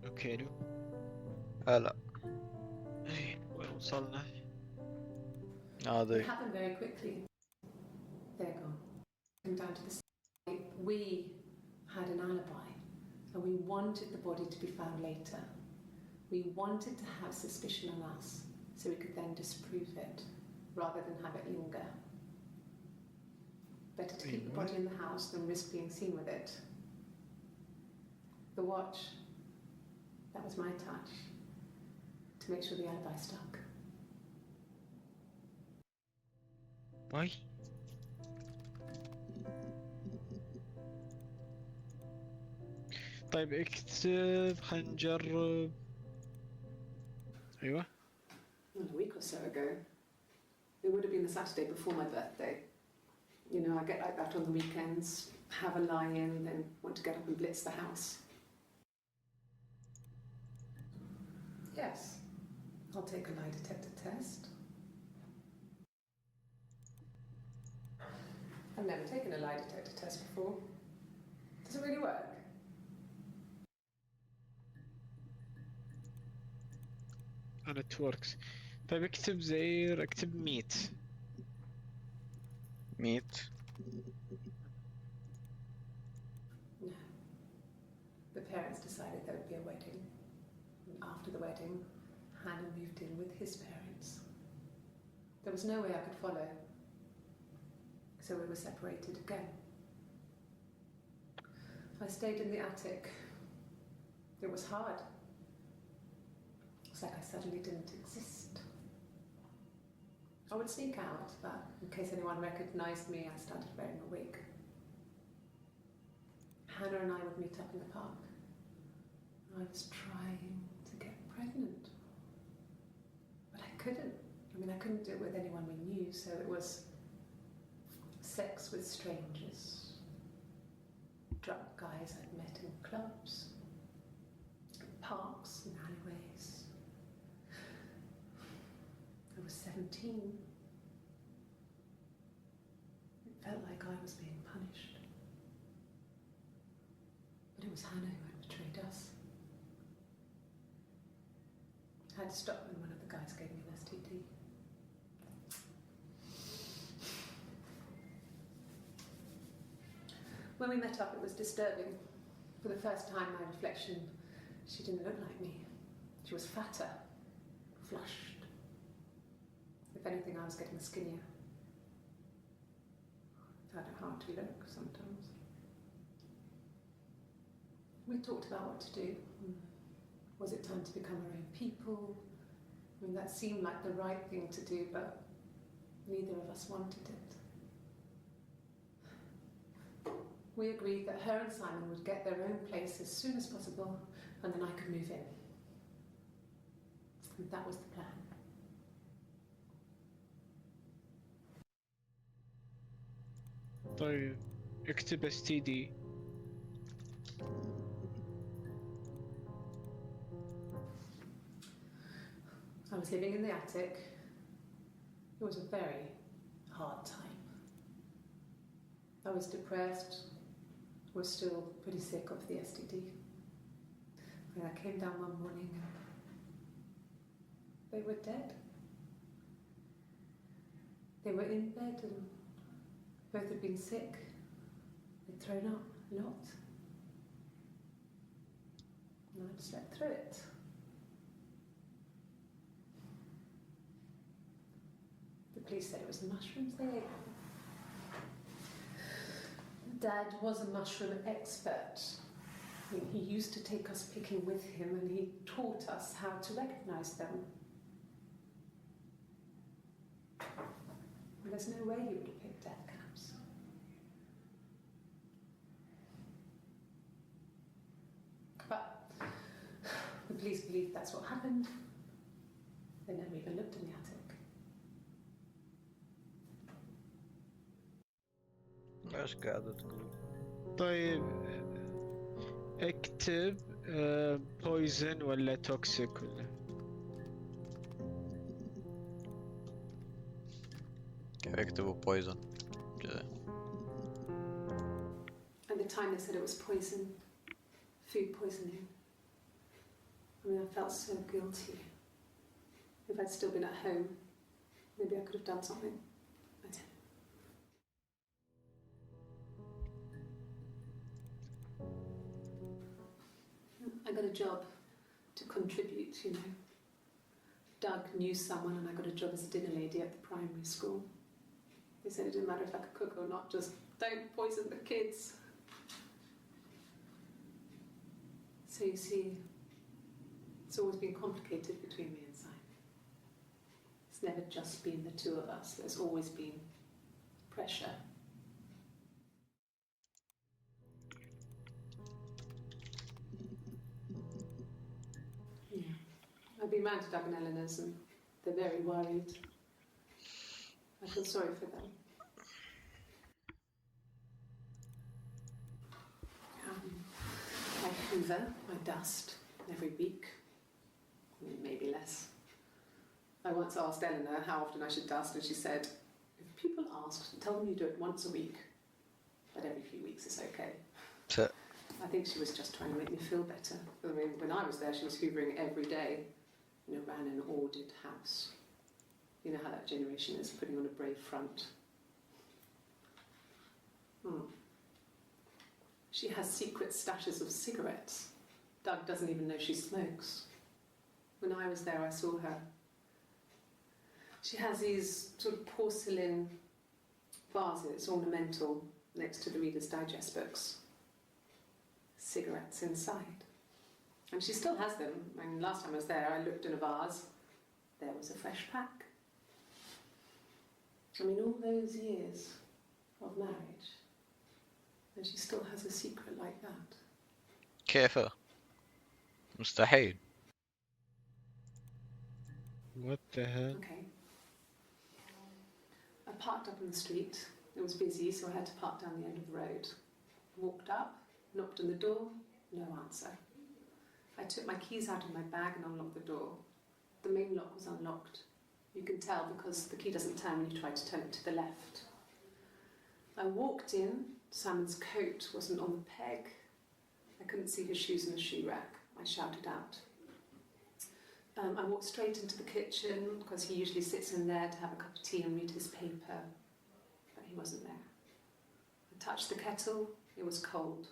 B: اوكي
A: هلا
B: وين وصلنا؟
D: It
A: هذه
D: happened very quickly. They're gone. Came down to the site. We had an alibi, and we wanted the body to be found later. We wanted to have suspicion on us, so we could then disprove it, rather than have it linger. Better to keep the body in the house than risk being seen with it. The watch, that was my touch, to make sure the alibi stuck.
B: باي. طيب اكتب، خلينا نجرب. ايوه.
D: Well, a week or so ago. It would have been the Saturday before my birthday. You know, I get like that on the weekends, have a lie-in, then want to get up and blitz the house. Yes, I'll take a lie detector test. I've never taken a lie detector test before. Does it really work?
B: and it works. طيب اكتب زير، اكتب ميت.
A: meet.
D: No. The parents decided there would be a wedding. And after the wedding, Hannah moved in with his parents. There was no way I could follow. So we were separated again. I stayed in the attic. It was hard. It's like I suddenly didn't exist. I would sneak out, but in case anyone recognized me, I started wearing a wig. Hannah and I would meet up in the park. I was trying to get pregnant. But I couldn't. I mean, I couldn't do it with anyone we knew, so it was sex with strangers. Drunk guys I'd met in clubs, parks and alleyways. I was 17. It felt like I was being punished. But it was Hannah who had betrayed us. I had to stop when one of the guys gave me an STD. When we met up, it was disturbing. For the first time, my reflection, she didn't look like me. She was fatter, flushed. If anything, I was getting skinnier. I found it hard to look sometimes. We talked about what to do. Was it time to become our own people? I mean, that seemed like the right thing to do, but neither of us wanted it. We agreed that her and Simon would get their own place as soon as possible, and then I could move in. And that was the plan.
B: طيب اكتب STD.
D: I was living in the attic. It was a very hard time. I was depressed, was still pretty sick of the STD. And I came down one morning and they were dead. They were in bed and both had been sick. They'd thrown up a lot. And I'd slept through it. The police said it was mushrooms they ate. Dad was a mushroom expert. I mean, he used to take us picking with him and he taught us how to recognize them. And there's no way he would have picked death caps. But the police believe that's what happened. They never even looked in the attic.
A: ايش قاعدة تقول؟
B: طيب اكتب بويزن ولا توكسيك ولا.
A: كيف يكتبوا poison كذا؟
D: At the time they said it was poison, food poisoning. I mean, I felt so guilty. If I'd still been at home, maybe I could have done something. I didn't. I got a job to contribute, you know. Doug knew someone and I got a job as a dinner lady at the primary school. They said it didn't matter if I could cook or not, just don't poison the kids. So you see, it's always been complicated between me and Simon. It's never just been the two of us. There's always been pressure. I've been round to Doug and Eleanor's and they're very worried. I feel sorry for them. I hoover, I dust every week, maybe less. I once asked Eleanor how often I should dust, and she said, if people ask, tell them you do it once a week, but every few weeks is okay.
A: So,
D: I think she was just trying to make me feel better. I mean, when I was there, she was hoovering every day, ran an ordered house. You know how that generation is, putting on a brave front. She has secret stashes of cigarettes. Doug doesn't even know she smokes. When I was there, I saw her. She has these sort of porcelain vases, ornamental, next to the Reader's Digest books. Cigarettes inside. And she still has them. I mean, last time I was there, I looked in a vase. There was a fresh pack. I mean, all those years of marriage, and she still has a secret like that.
A: كيفه؟ مستحيل.
B: What the hell?
D: Okay. I parked up in the street. It was busy, so I had to park down the end of the road. Walked up, knocked on the door, no answer. I took my keys out of my bag and unlocked the door. The main lock was unlocked. You can tell because the key doesn't turn when you try to turn it to the left. I walked in. Simon's coat wasn't on the peg. I couldn't see his shoes in the shoe rack. I shouted out. I walked straight into the kitchen because he usually sits in there to have a cup of tea and read his paper, but he wasn't there. I touched the kettle, it was cold.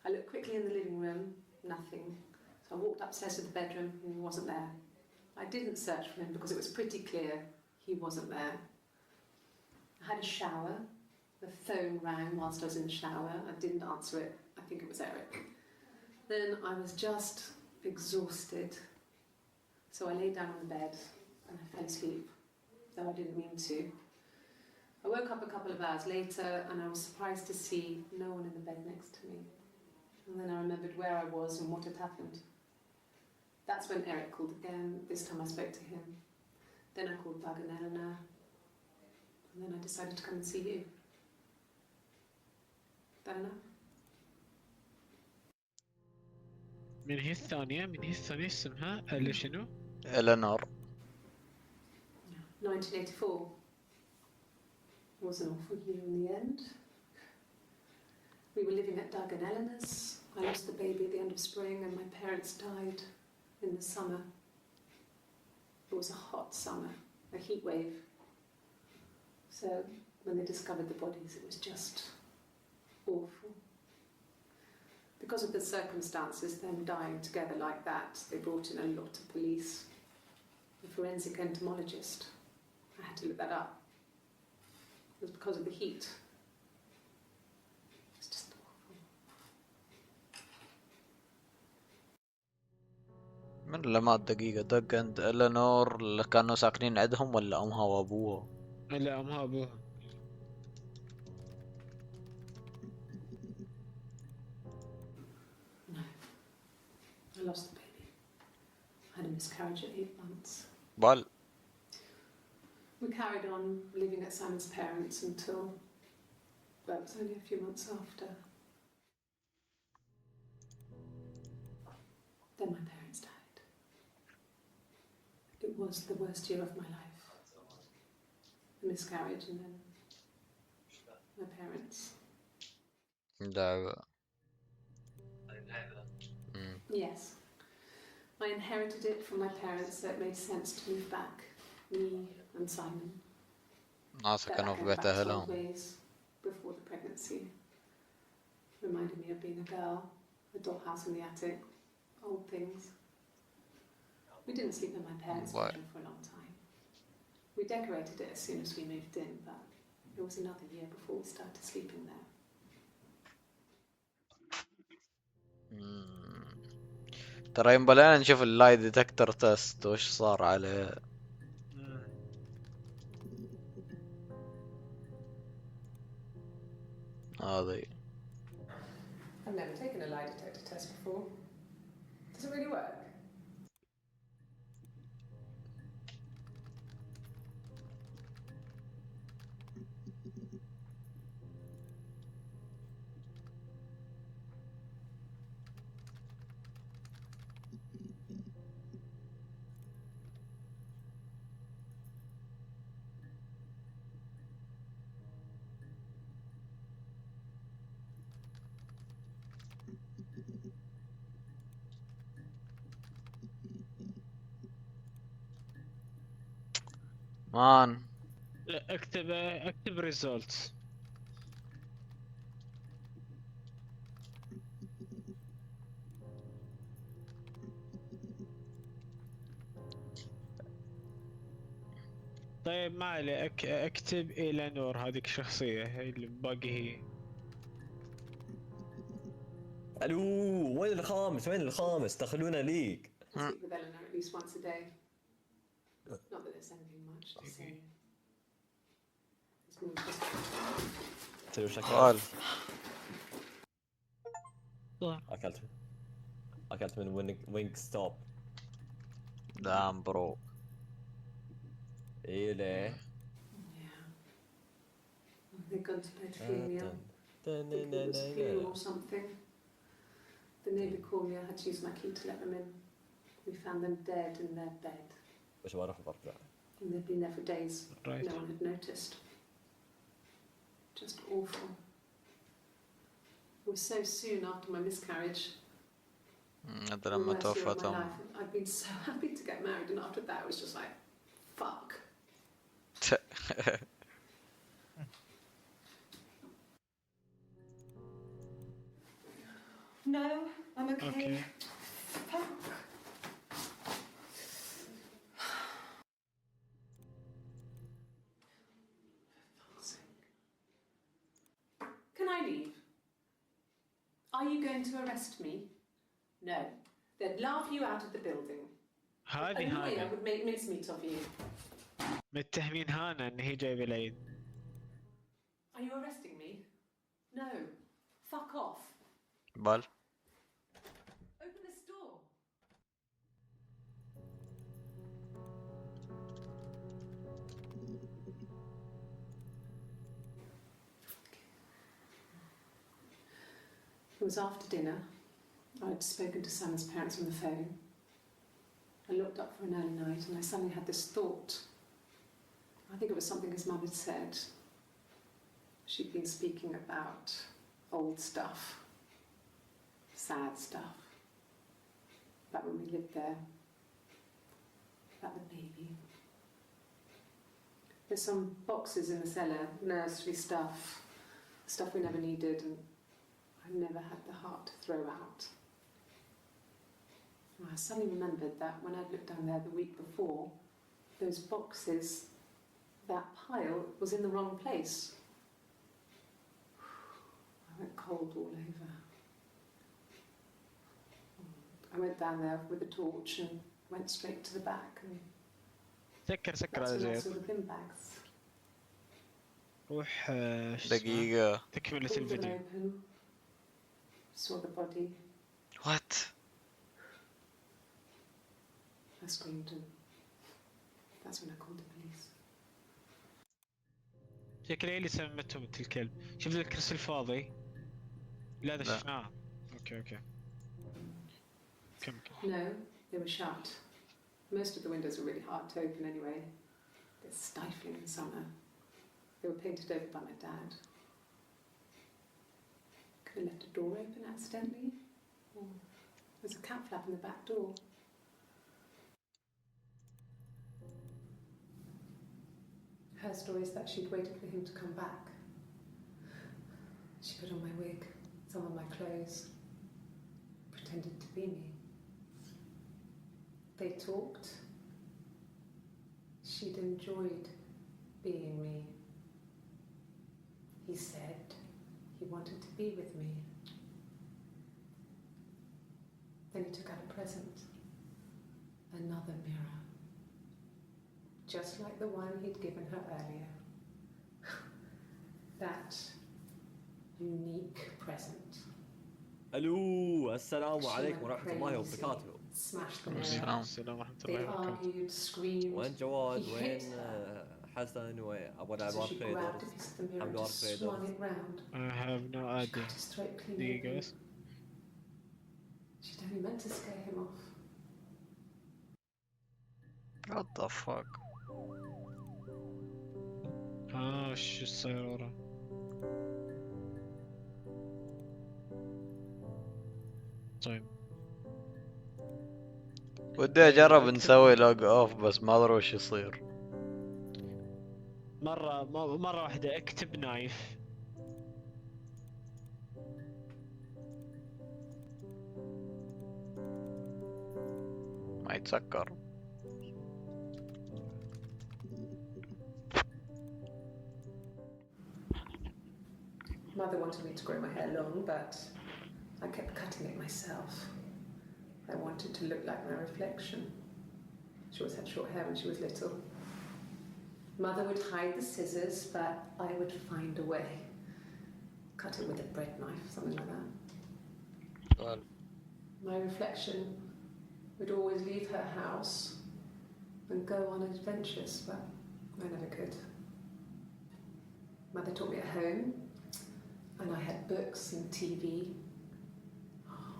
D: I looked quickly in the living room, nothing. So I walked upstairs to the bedroom and he wasn't there. I didn't search for him because it was pretty clear he wasn't there. I had a shower. The phone rang whilst I was in the shower. I didn't answer it. I think it was Eric. Then I was just exhausted. So I lay down on the bed and I fell asleep, though I didn't mean to. I woke up a couple of hours later and I was surprised to see no one in the bed next to me. And then I remembered where I was and what had happened. That's when Eric called again. This time I spoke to him. Then I called Doug and Eleanor. And then I decided to come and see you. That enough?
B: من هي الثانية اسمها اللي شنو؟
A: إلينور.
D: 1984. It was an awful year in the end. We were living at Doug and Eleanor's. I lost the baby at the end of spring and my parents died in the summer. It was a hot summer, a heat wave. So when they discovered the bodies, it was just awful. Because of the circumstances, them dying together like that, they brought in a lot of police. A forensic entomologist. I had to look that up. It was because of the heat. It's just awful.
A: من اللي مات دقيقة؟ دق عند إلينور اللي كانوا ساكنين عندهم ولا أمها وأبوها؟
B: لا أمها أبوها.
D: I lost the baby. I had a miscarriage at 8 months.
A: بال.
D: We carried on living at Simon's parents until, well, it was only a few months after. Then my parents died. It was the worst year of my life. A miscarriage and then my parents.
A: دعوة.
D: Yes. I inherited it from my parents, so it made sense to move back, me and Simon.
A: ناس
D: That
A: كانوا
D: I
A: في
D: go
A: بيت
D: back to old
A: أهلهم.
D: ways before the pregnancy. Reminded me of being a girl, a dollhouse in the attic, old things. We didn't sleep in my parents'
A: Why?
D: bedroom for a long time. We decorated it as soon as we moved in, but it was another year before we started sleeping there.
A: ترى ينبغي نشوف اللاي ديتكتور تيست وش صار عليه. هذي.
D: I've never taken a lie detector test before. Does it really work?
A: مان
B: لا، اكتب ريزولتس. طيب ما عليه، اكتب إيلانور، هذيك شخصية هي اللي باقي هي.
E: الو، وين الخامس؟ دخلونا ليك.
D: I speak with Eleanor at least once a day. Not that there's anything much to say. It's more just
E: تلو شكل.
A: قال
E: اكلت من وينج ستوب.
A: دام برو.
E: ايه ليه؟
D: yeah. They've gone to bed funeral. I think it was a funeral or something. The neighbour called me. I had to use my key to let them in. We found them dead in their bed,
E: وش بعرف برجع.
D: and they'd been there for days.
B: Right.
D: No one had noticed. Just awful. It was so soon after my miscarriage.
A: هذا
D: The
A: لما
D: worst year
A: توفت
D: of my
A: أم.
D: life. I'd been so happy to get married, and after that, it was just like, fuck. No, I'm okay.
B: Okay.
D: Fuck. Can I leave? Are you going to arrest me? No. They'd laugh you out of the building.
B: هذه
D: A lawyer
B: هانا
D: would make mincemeat of you.
B: متهمين هانا ان هي جايبه العيد.
D: Are you arresting me? No. Fuck off.
A: بل
D: Open this door. It was after dinner. I'd spoken to Sam's parents on the phone. I looked up for an early night and I suddenly had this thought. I think it was something his mum had said. She'd been speaking about old stuff, sad stuff, about when we lived there, about the baby. There's some boxes in the cellar, nursery stuff we never needed, and I never had the heart to throw out. And I suddenly remembered that when I'd looked down there the week before, those boxes, that pile was in the wrong place. I went cold all over. I went down there with a torch and went straight to the back, and
B: سكر
D: that's
B: على
D: when I
B: زيد.
D: saw the bin bags.
B: روح شو اسمه؟
A: دقيقة.
B: تكملة
D: Pulled them
B: الفيديو.
D: open, saw the body.
A: What?
D: I screamed, and that's when I called the police.
B: شكله هي اللي سمته مثل الكلب. شفت الكرسي الفاضي؟ لا هذا
A: لا.
B: شفناه. اوكي. كم.
D: No, they were shut. Most of the windows were really hard to open anyway. They're stifling in summer. They were painted over by my dad. Could have left a door open accidentally. Or there's a cat flap in the back door. Her story is that she'd waited for him to come back. She put on my wig, some of my clothes, pretended to be me. They talked. She'd enjoyed being me. He said he wanted to be with me. Then he took out a present. Another mirror. Just like the one he'd given her earlier. That unique present.
E: الو، السلام
D: She
E: عليكم
D: went
E: ورحمة الله
D: crazy,
E: وبركاته.
D: Smashed the mirror.
A: السلام.
B: السلام ورحمة
D: They
B: الله وبركاته.
D: argued, screamed.
E: وين جواد؟
D: He
E: وين
D: hit her.
E: حسن؟ وابو العب
D: So
E: وارك
D: she grabbed a
E: ريدرز؟
D: piece of the mirror
E: حمد
D: and
E: وارك
D: just swung
E: ريدرز.
D: it round.
B: I have no
D: She
B: idea.
D: cut his throat clean
B: دقيقة
D: open.
B: بس.
D: She'd only meant to scare him off.
A: What the fuck?
B: شو صاير ورا؟ طيب.
A: ودي اجرب نسوي لوج اوف بس ما ادري وش يصير.
B: مرة واحدة اكتب نايف.
A: ما يتسكر.
D: Mother wanted me to grow my hair long, but I kept cutting it myself. I wanted to look like my reflection. She always had short hair when she was little. Mother would hide the scissors, but I would find a way. Cut it with a bread knife, something like that.
A: سؤال.
D: My reflection would always leave her house and go on adventures, but I never could. Mother taught me at home, and I had books and TV. Oh,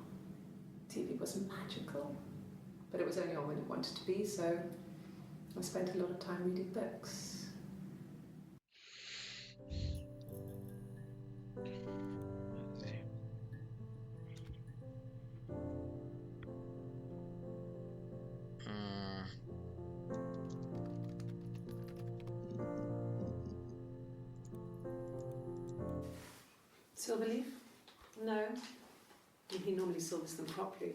D: TV was magical, but it was only on when it wanted to be, so I spent a lot of time reading books.
A: مم.
D: Silverleaf? No. He normally silvers them properly.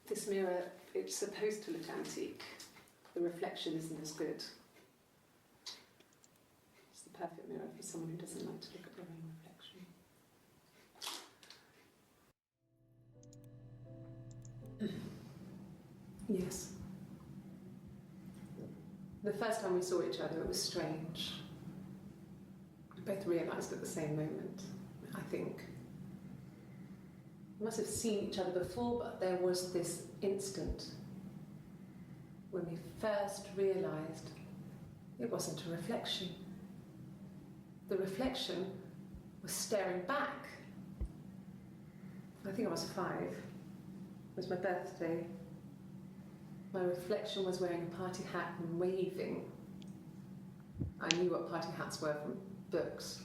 D: This mirror, it's supposed to look antique. The reflection isn't as good. It's the perfect mirror for someone who doesn't like to look at their own reflection. Yes. The first time we saw each other, it was strange. We both realised at the same moment, I think. We must have seen each other before, but there was this instant when we first realised it wasn't a reflection. The reflection was staring back. I think I was 5. It was my birthday. My reflection was wearing a party hat and waving. I knew what party hats were from books.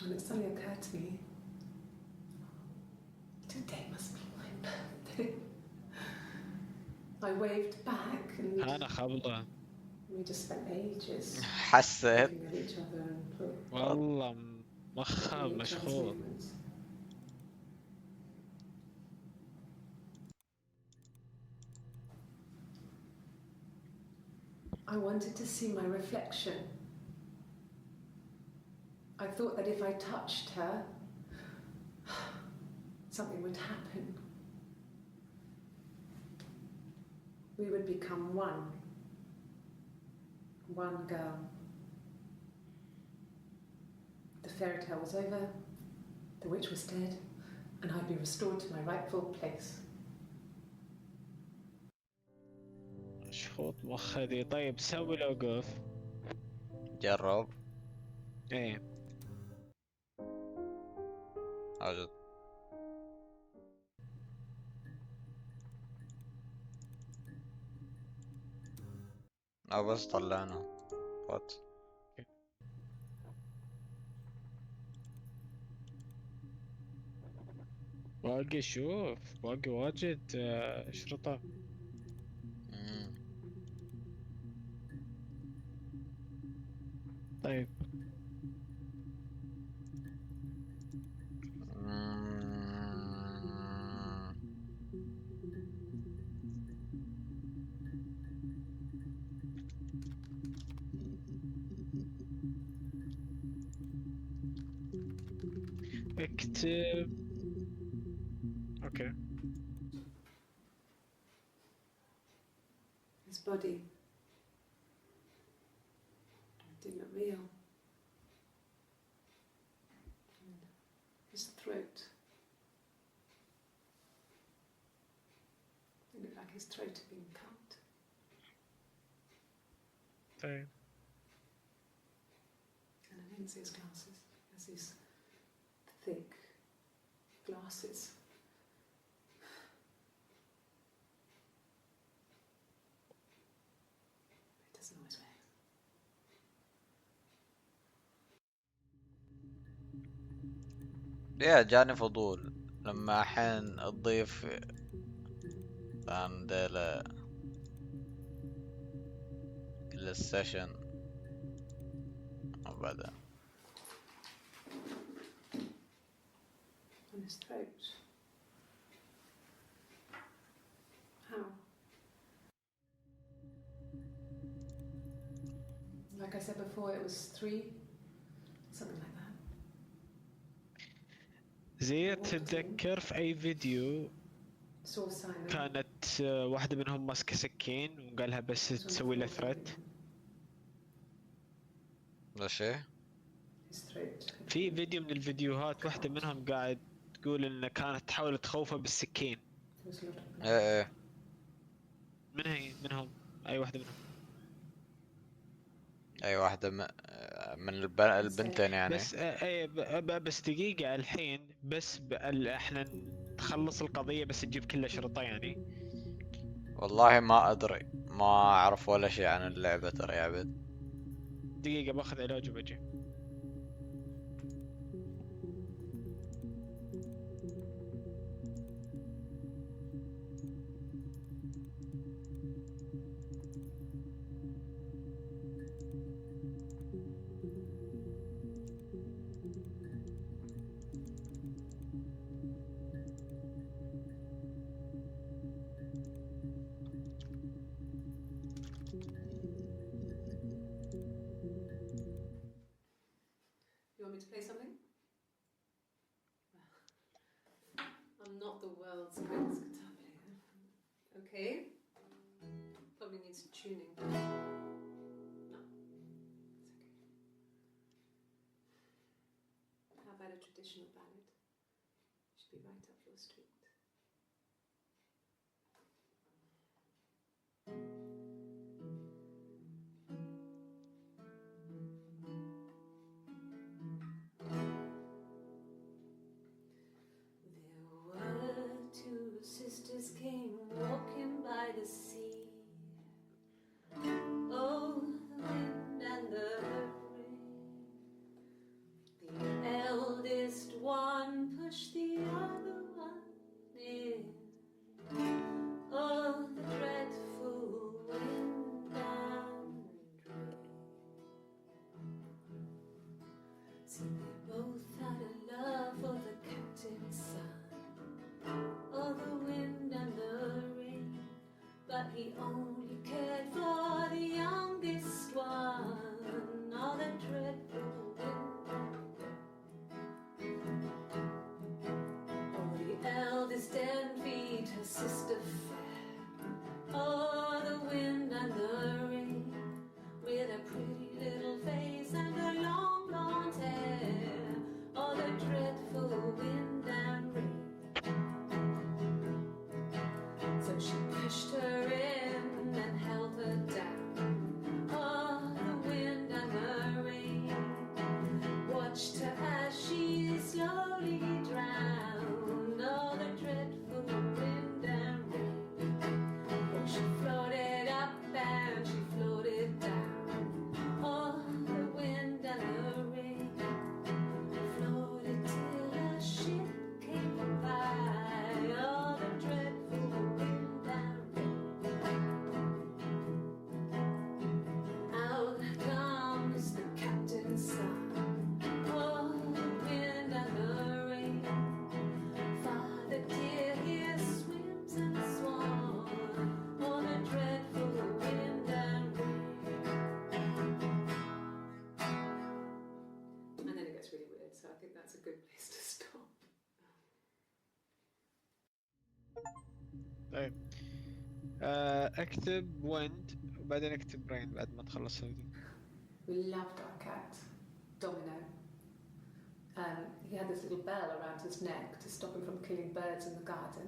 D: And it suddenly occurred to me, today must be my birthday. I waved back and
B: أنا خبلة
D: we just spent ages
A: حسيت.
D: looking at each other and
B: والله مخها
D: looking at each other's
B: مشغول.
D: movements. I wanted to see my reflection. I thought that if I touched her, something would happen. We would become one. One girl. The fairy tale was over, the witch was dead, and I'd be restored to my rightful place.
B: مشخوط مخدي. طيب سوي الوقوف.
A: جرب.
B: ايه
A: أجد. أو بس طلعنا. وات.
B: باقي شوف باقي واجد شرطة.
A: مم.
B: طيب
A: مم.
B: اكتب. اوكي
D: His body didn't look real. And his throat. It looked like his throat had been cut.
B: طيب
D: And I didn't see his glasses. He has these thick glasses. He doesn't always wear.
A: يا جاني فضول لما حين الضيف كان ديلا للسيشن وبعدها.
D: On his throat. How? Like I said before, it was 3, something like that.
B: زي تتذكر في اي فيديو
D: Saw Simon.
B: كانت واحدة منهم ماسكة سكين وقالها بس
D: was on the
B: تسوي له
D: floor
B: ثريت.
D: bleeding.
A: ده شيء.
D: His throat.
B: في فيديو من الفيديوهات واحدة منهم قاعد تقول ان كانت تحاول تخوفه بالسكين.
D: There was a lot of blood.
A: ايه
B: منهم اي واحدة منهم.
A: اي واحدة من البنتين يعني.
B: بس بس دقيقة الحين بس احنا نخلص القضية بس تجيب كل شرطة يعني.
A: والله ما ادري، ما اعرف ولا شيء عن اللعبة ترى يا عبد.
B: دقيقة باخذ علاج وبجي.
D: You want me to play something? I'm not the world's greatest guitar player. Okay. Probably needs tuning. No. It's okay. How about a traditional ballad? Should be right up your street. There were 2 sisters came walking by the sea. Oh, the wind and the rain. The eldest one pushed the other one in. Oh, the dreadful wind and rain. See, they both had a love for the captain's son. Oh, the wind and the rain. But he only cared for the youngest one. Oh, the dreadful wind. Oh, the eldest envied her sister fair. Oh, the wind and the rain. With a pretty little face and her long blonde hair. Oh, the dreadful wind and rain. So she pushed her in and held her down. Oh, the wind and the rain. Watched her as she slowly drowned. Oh, the dreadful wind and rain. Oh, she floated up and she floated down. Oh, the wind and the rain. Floated till a ship came by. Oh, the dreadful wind and rain. Out comes the captain's son. Oh, the wind and the rain. Father dear, here swims and swan. Oh, the dreadful wind and rain. And then it gets really weird, so I think that's a good place to stop.
B: طيب اكتب ويند وبعدين اكتب رين بعد ما تخلص الفيديو.
D: We loved our cat, Domino. He had this little bell around his neck to stop him from killing birds in the garden.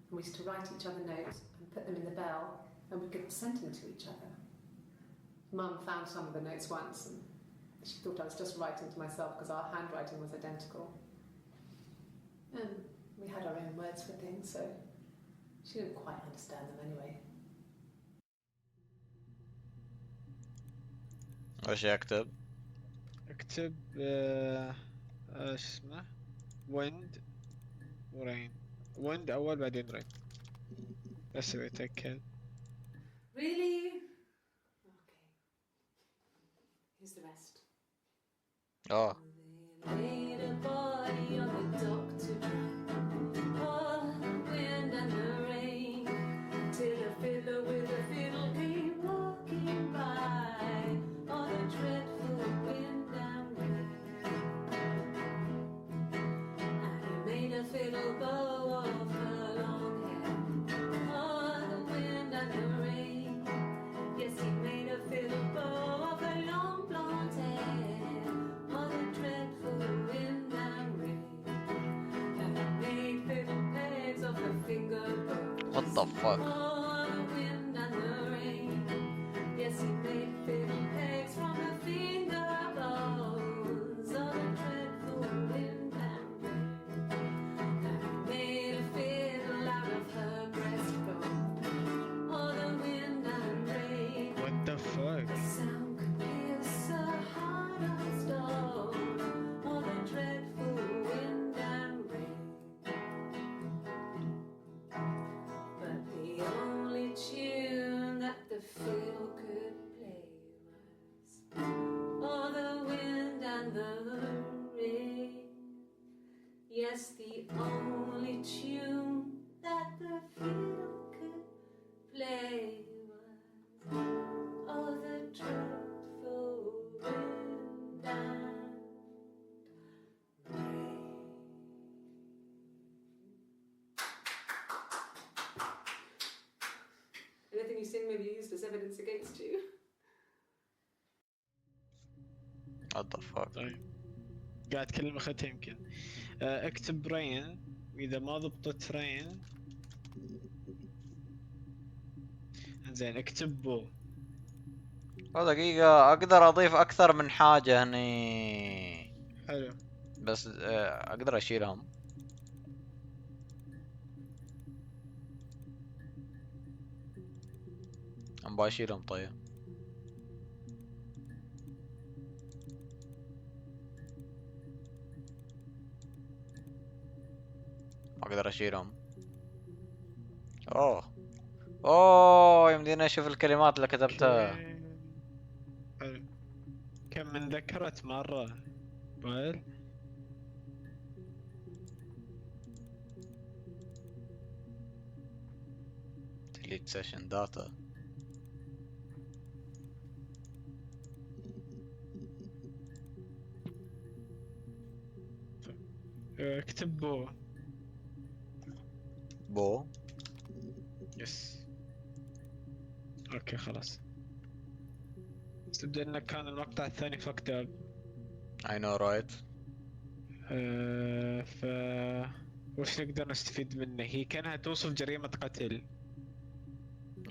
D: And we used to write each other notes and put them in the bell, and we could send them to each other. Mum found some of the notes once, and she thought I was just writing to myself because our handwriting was identical. And we had our own words for things, so she didn't quite understand them anyway.
A: وش يكتب؟
B: اكتب ايش اسمه ويند ورين. ويند اول بعدين رين بس بيتأكد.
D: Really? Okay. Here's the rest.
A: اه
D: They laid a body on the dock to dry. Oh, the wind and the rain, till a fiddler with a fiddle came walking by. Oh, the dreadful wind and rain. And he made a fiddle bow of her long hair. Oh, the wind and the rain. Yes, he made a fiddle bow of her long blonde hair. Oh, the dreadful wind and rain. And he made fiddle pegs of her finger bows.
A: what the fuck.
D: Oh, the wind and the rain. Yes, he made fiddle pegs from her finger bones. Oh, the dreadful wind and rain. And he made a fiddle out of her breastbone. Oh, the wind and rain.
B: What the fuck?
D: The sound could pierce a heart of stone. Oh, the dreadful wind and rain. But the only tune that the fiddle could play was oh, the wind and the rain. Yes, the only tune that the fiddle could play was oh, the dreadful wind and rain. Anything you sing may be used as evidence against you.
A: what the fuck.
B: طيب قاعد اتكلم اخذتها يمكن. اكتب رين، اذا ما ضبطت رين زين اكتب بو.
A: دقيقة اقدر اضيف اكثر من حاجة هني
B: حلو.
A: بس اقدر اشيلهم. ابغى اشيلهم طيب. اقدر اشيلهم. اوه يمديني اشوف الكلمات اللي كتبتها.
B: أوكي. حلو. كم من ذكرت مرة ويل.
A: delete session data.
B: اكتب بو.
A: بو
B: يس. اوكي خلاص. تبدأ انه كان المقطع الثاني فكت اب.
A: I know right.
B: ف وش نقدر نستفيد منه؟ هي كانها توصف جريمة قتل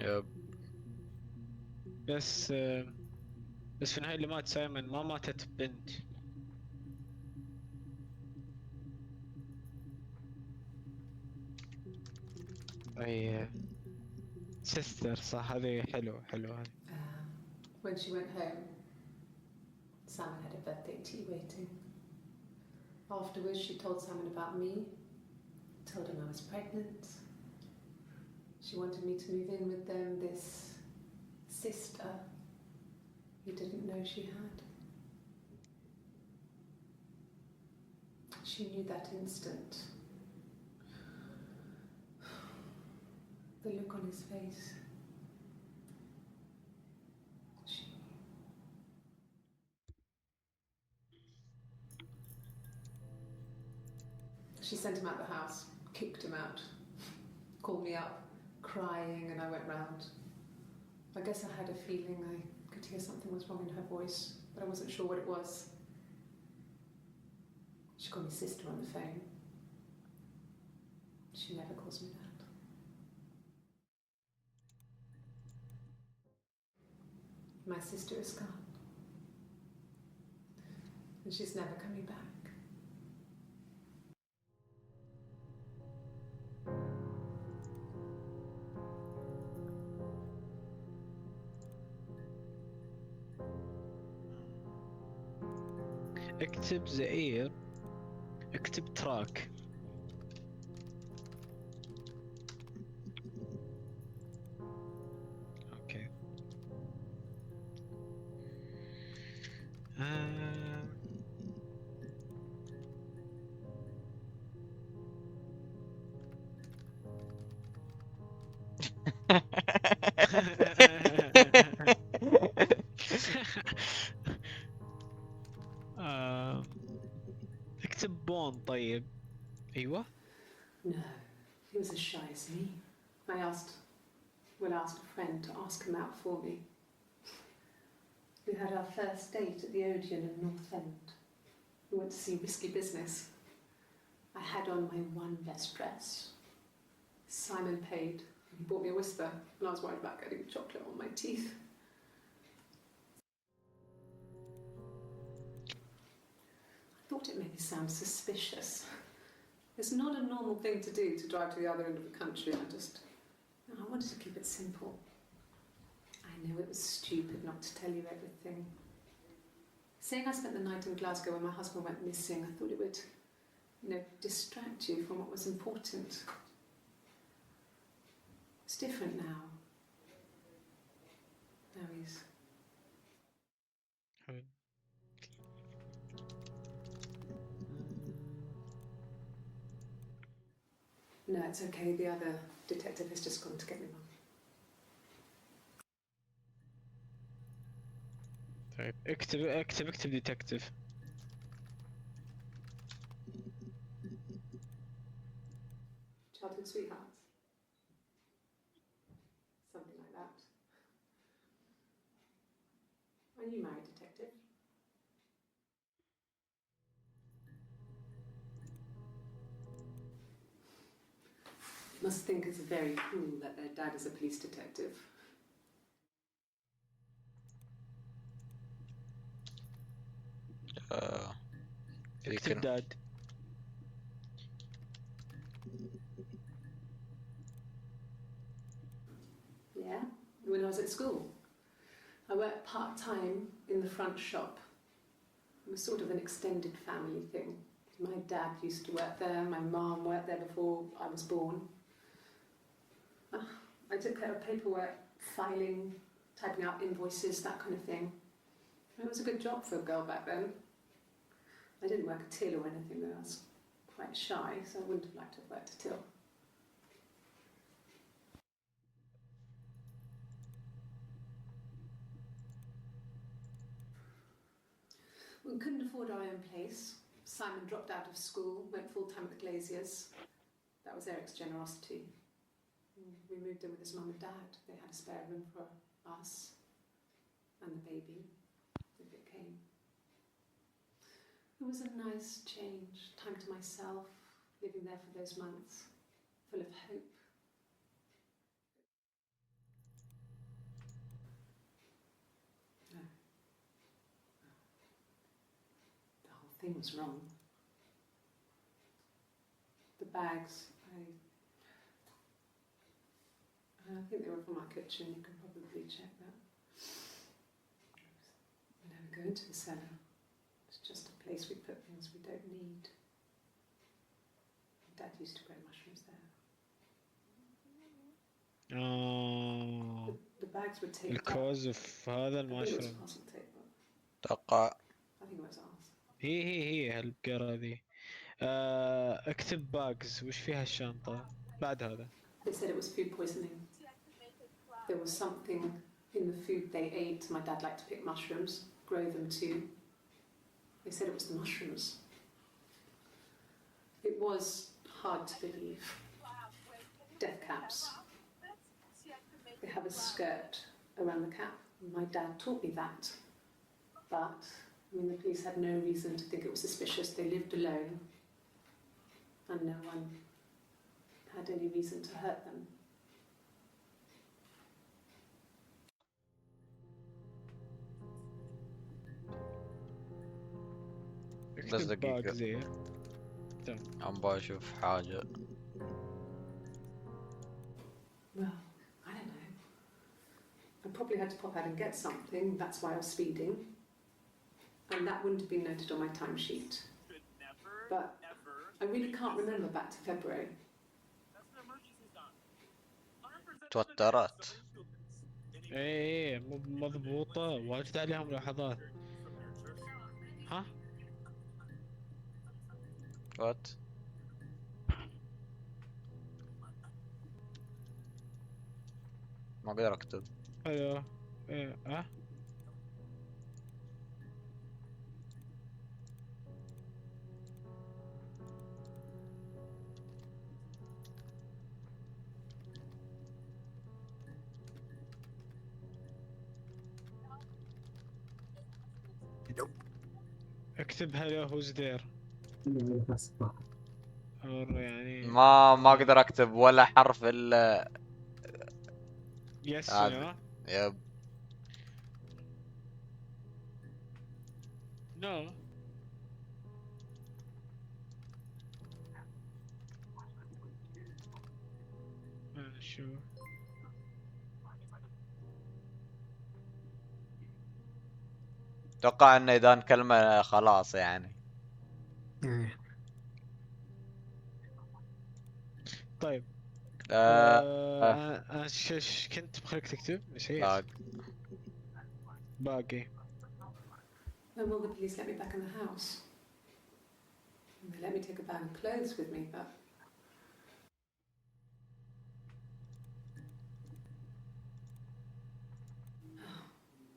A: يب
B: بس بس في النهاية اللي مات سايمون، ما ماتت بنت. اي سيستر صح، هذه حلوة هذه.
D: When she went home, Simon had a birthday tea waiting. Afterwards, she told Simon about me, told him I was pregnant. She wanted me to move in with them, this sister he didn't know she had. She knew that instant. The look on his face. She sent him out the house, kicked him out, called me up, crying, and I went round. I guess I had a feeling I could hear something was wrong in her voice, but I wasn't sure what it was. She called me sister on the phone. She never calls me that. My sister is gone, and she's never coming back.
B: اكتب زئير، اكتب تراك. اوكي آه. آم، اكتب بون طيب. ايوه.
D: No, he was as shy as me. I asked a friend to ask him out for me. We had our first date at the Odeon in North End. We went to see Risky Business. I had on my one best dress. Simon paid. He bought me a whisper, and I was worried about getting chocolate on my teeth. I thought it made me sound suspicious. It's not a normal thing to do to drive to the other end of the country. I wanted to keep it simple. I know it was stupid not to tell you everything. Saying I spent the night in Glasgow when my husband went missing, I thought it would, distract you from what was important. It's different now. Now he's... No, it's okay. The other detective has just gone to get me one.
B: طيب اكتب ديتكتيف.
D: Childhood sweethearts? Something like that. Are you married, detective? Must think it's very cool that their dad is a police detective.
A: في
B: اكتب
A: كلمة
B: داد.
D: Yeah, when I was at school. I worked part-time in the front shop. It was sort of an extended family thing. My dad used to work there, my mum worked there before I was born. I took care of paperwork, filing, typing out invoices, that kind of thing. It was a good job for a girl back then. I didn't work a till or anything though, I was quite shy, so I wouldn't have liked to have worked a till. We couldn't afford our own place. Simon dropped out of school, went full-time at the Glaziers. That was Eric's generosity. We moved in with his mum and dad. They had a spare room for us and the baby, if it came. It was a nice change, time to myself, living there for those months, full of hope. No. The whole thing was wrong. The bags, I think they were from our kitchen, you can probably check that. We never go into the cellar. It's just a place we put things we don't need. Dad used to grow mushrooms there.
B: آه.
D: The bags were taped up.
B: الكوز في هذا
D: I think it was
B: المشروم.
D: parcel tape, but
A: توقع
D: I think it was ours.
B: هي هالبقرة ذي. اكتب باجز. وش فيها الشنطة بعد هذا؟
D: They said it was food poisoning. There was something in the food they ate. My dad liked to pick mushrooms, grow them too. They said it was the mushrooms. It was hard to believe. Death caps. They have a skirt around the cap. My dad taught me that. But, the police had no reason to think it was suspicious. They lived alone. And no one had any reason to hurt them.
A: بس
B: اكتب
A: دقيقة
B: باجز هي.
A: عم بشوف حاجة.
D: Well, I don't know. I probably had to pop out and get something. That's why I was speeding. And that wouldn't have been noted on my timesheet. But I really can't remember back to February.
A: توترت.
B: ايه مو مضبوطة، واجد عليهم ملاحظات. ها؟
A: وات؟ ما اقدر اكتب.
B: الو. ايه ها؟ اكتب هلو هوز ذير، يعني
A: ما اقدر اكتب ولا حرف الا
B: يس
A: هذا.
B: نو.
A: يب.
B: نو. شو
A: اتوقع انه اذا كلمة خلاص يعني.
B: طيب.
A: آه
B: أنا كنت بخليك تكتب نسيت.
A: باق.
B: باقي.
D: When will the police let me back in the house? They let me take a bag of clothes with me, but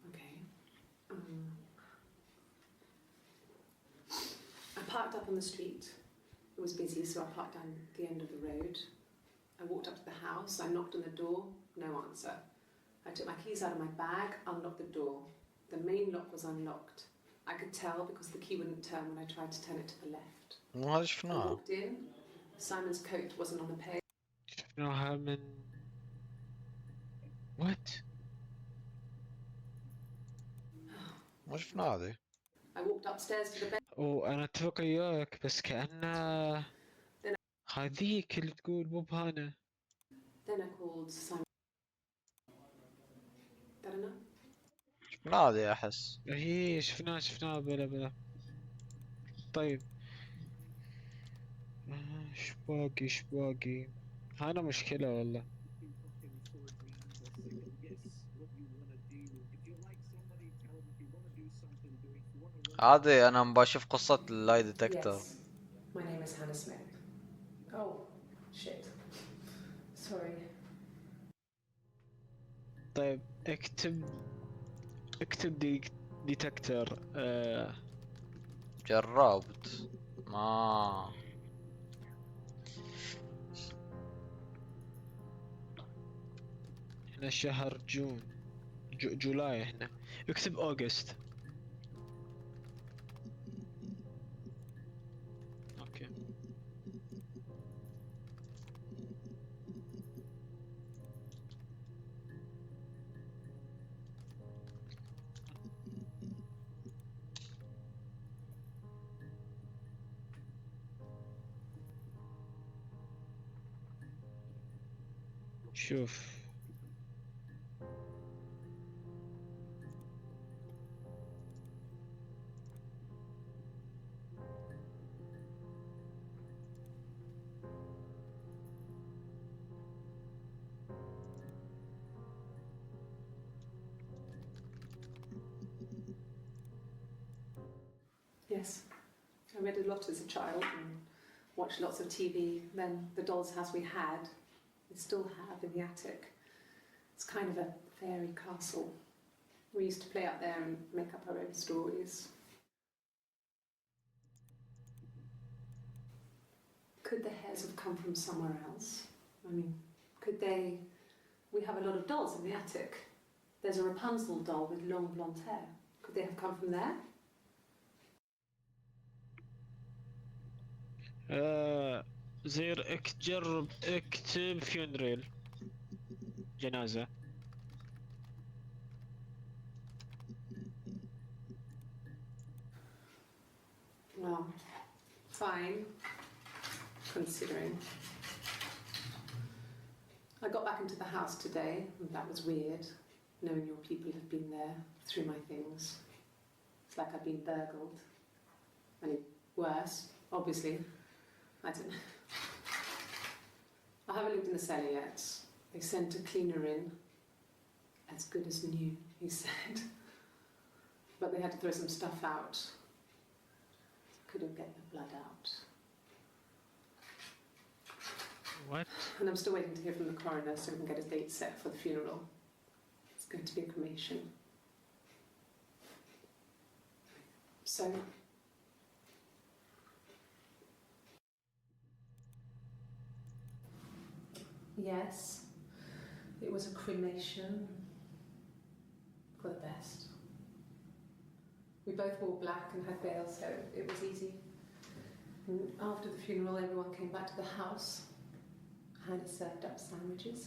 D: okay. I parked up on the street. It was busy, so I parked down the end of the road. I walked up to the house. I knocked on the door. No answer. I took my keys out of my bag, unlocked the door. The main lock was unlocked. I could tell because the key wouldn't turn when I tried to turn it to the left.
A: مو هذا
D: I
A: شفناه.
D: walked in. Simon's coat wasn't on the peg.
B: شفناها من وات؟
A: مو شفناه هذه.
D: I walked upstairs to the bed.
B: وانا اتفق وياك بس كأنه هذيك اللي تقول مو بهانا.
D: Then I called Simon. That enough?
A: شفناه هذه احس.
B: هي شفناها بلا. طيب. ايش باقي؟ هانا مشكلة والله.
A: هذه انا بشوف قصة اللاي ديتكتور.
D: Yes. My name is Hannah Smith. Oh, shit. Sorry.
B: طيب اكتب ديتكتور.
A: جربت ما
B: احنا شهر جون. جولاي احنا. اكتب اوغست. اوكي. شوف.
D: Yes. I read a lot as a child and watched lots of TV. Then the doll's house we had, we still have in the attic. It's kind of a fairy castle. We used to play out there and make up our own stories. Could the hairs have come from somewhere else? I mean, could they... We have a lot of dolls in the attic. There's a Rapunzel doll with long blonde hair. Could they have come from there?
B: زير جرب اكتب فيونريل، جنازة.
D: Well, fine, considering. I got back into the house today, and that was weird, knowing your people have been there through my things. It's like I've been burgled. I mean, worse, obviously. I don't know. I haven't lived in the cellar yet. They sent a cleaner in. As good as new, he said. But they had to throw some stuff out. couldn't get the blood out.
B: What?
D: And I'm still waiting to hear from the coroner so we can get a date set for the funeral. It's going to be a cremation. So, yes, it was a cremation for the best. We both wore black and had veils, so it was easy. And after the funeral, everyone came back to the house. Hannah served up sandwiches.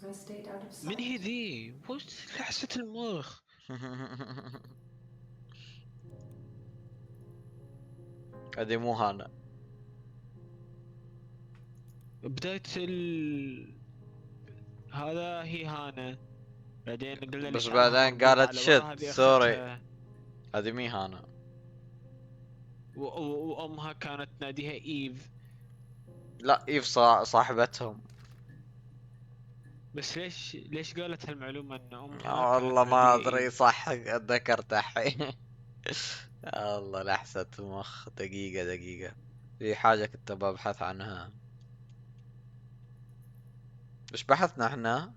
D: And I stayed out of sight.
B: من هي ذي؟ وش لحسة المخ؟
A: هذه مو هانا.
B: بداية هذا هي هانا. بعدين قلنا
A: بس
B: لك
A: بعدين
B: مربوط
A: قالت
B: على
A: شت،
B: وراها، هذه
A: سوري.
B: أختها.
A: هذه مي هانا.
B: وأمها كانت تناديها إيف.
A: لا إيف صاحبتهم.
B: بس ليش قالت هالمعلومة ان امها
A: والله
B: كانت
A: ما
B: نادية
A: ادري،
B: إيف؟
A: صح ذكرت الحين. الله لحسة مخ. دقيقة في حاجة كنت ببحث عنها. ايش بحثنا احنا؟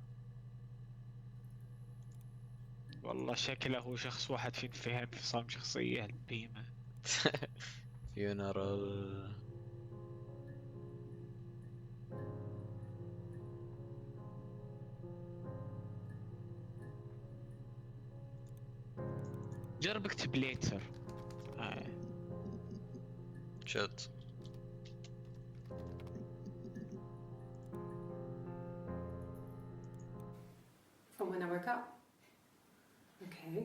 B: والله شكله هو شخص واحد فيها انفصام شخصية البهيمة.
A: funeral.
B: جرب اكتب ليتر.
A: شت.
D: From when I woke up. Okay.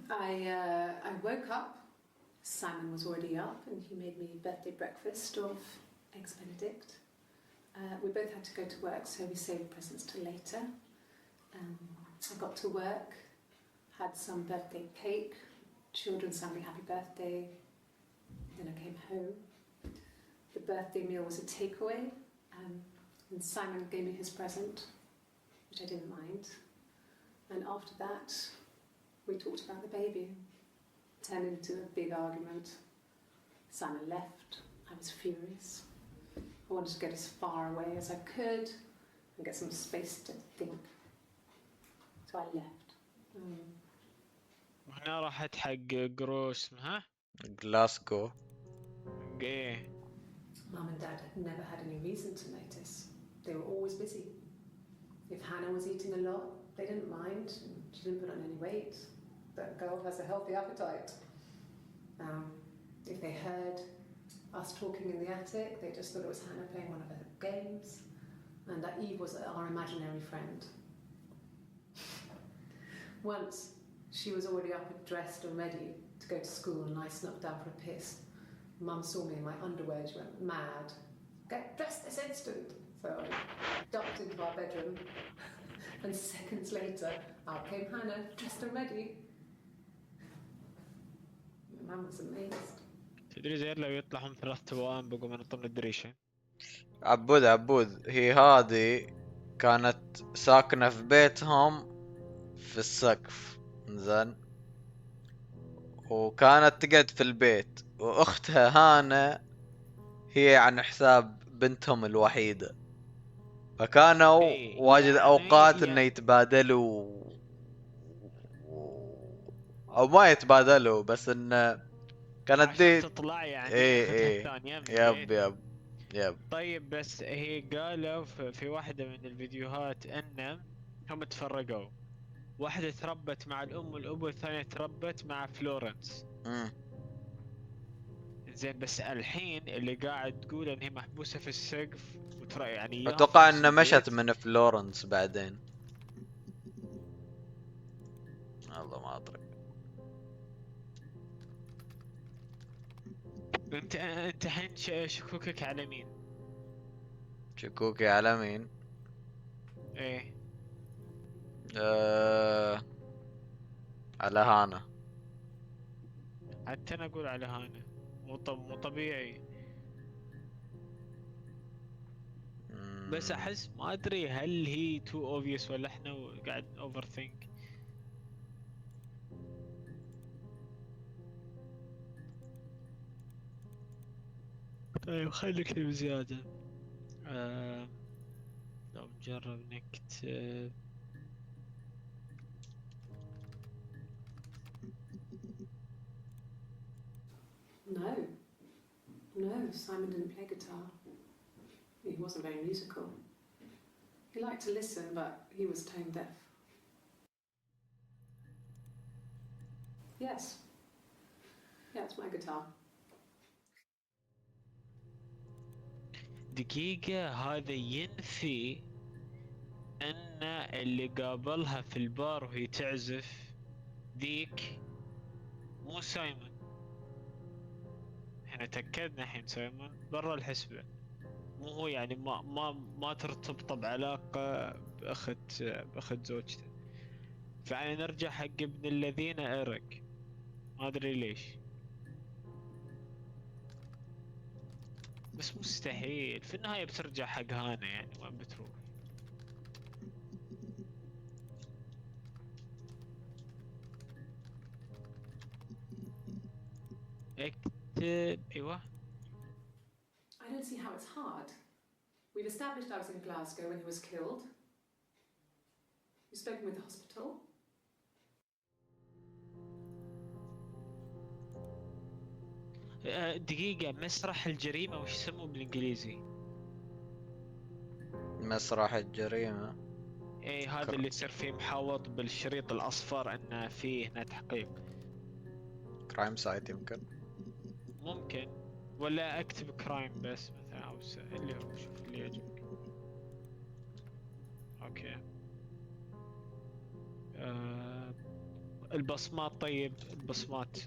D: I woke up. Simon was already up, and he made me birthday breakfast of eggs Benedict. We both had to go to work, so we saved presents till later. I got to work, had some birthday cake. Children sang me happy birthday. Then I came home. The birthday meal was a takeaway, and Simon gave me his present, which I didn't mind. And after that, we talked about the baby. Turned into a big argument. Simon left. I was furious. I wanted to get as far away as I could and get some space to think. So I left.
B: وهنا راحت حق قرو اسمها
A: Glasgow.
B: ايه.
D: Mum and Dad had never had any reason to notice. They were always busy. If Hannah was eating a lot, they didn't mind. She didn't put on any weight. That girl has a healthy appetite. If they heard us talking in the attic, they just thought it was Hannah playing one of her games, and that Eve was our imaginary friend. Once, she was already up and dressed and ready to go to school, and I snuck down for a piss. Mum saw me in my underwear. She went mad. Get dressed this instant. So I ducked into our bedroom, and seconds later, out came Hannah, dressed and ready. My mum was amazed.
B: تدري زين لو يطلعهم 3 توام بقوا من ضمن الدريشة.
A: عبود هي هذه كانت ساكنة في بيتهم في السقف، زين، وكانت تقعد في البيت، واختها هانا هي عن حساب بنتهم الوحيدة، فكانوا
B: إيه،
A: واجد
B: يعني
A: اوقات انه يتبادلوا او ما يتبادلوا، بس انه كانت
B: عشان
A: دي.
B: تطلع يعني
A: ايه
B: أختها الثانية من
A: يب
B: البيت.
A: يب.
B: طيب بس هي قالوا في واحدة من الفيديوهات ان هم تفرقوا، واحدة تربت مع الام والاب والثانية تربت مع فلورنس. زين بس الحين اللي قاعد تقول ان هي محبوسة في السقف وترى يعني
A: اتوقع انه مشت من فلورنس بعدين، والله ما ادري.
B: انت الحين شكوكك على مين؟
A: شكوكي على مين؟
B: ايه
A: على هانا.
B: حتى انا اقول على هانا. مو طبيعي. بس احس ما ادري هل هي تو اوبفيس ولا احنا قاعد اوفر ثينك. طيب خلينا نكتب زيادة. لو نجرب نكتب
D: No. No, Simon didn't play guitar. He wasn't very musical. He liked to listen, but he was tone deaf. Yes. Yeah, it's my guitar.
B: دقيقة. هذا ينفي ان اللي قابلها في البار وهي تعزف ذيك مو سايمون. احنا تأكدنا الحين سايمون برا الحسبة، مو هو، يعني ما ترتبط بعلاقة بأخت زوجته. فأنا نرجع حق ابن الذين إيريك، ما أدري ليش، بس مستحيل في النهاية بترجع حق هانا، يعني وين بتروح؟ اكتب ايوه.
D: I don't see how it's hard. We've established I was in Glasgow when he was killed. You've spoken with the hospital.
B: دقيقة، مسرح الجريمة وش يسموه بالانجليزي؟
A: مسرح الجريمة.
B: ايه هذا اللي يصير فيه محاوط بالشريط الاصفر انه فيه هنا تحقيق.
A: كرايم سايت يمكن.
B: ممكن، ولا اكتب كرايم بس مثلا، او اللي هو شوف اللي يعجبك. اوكي. البصمات. طيب البصمات.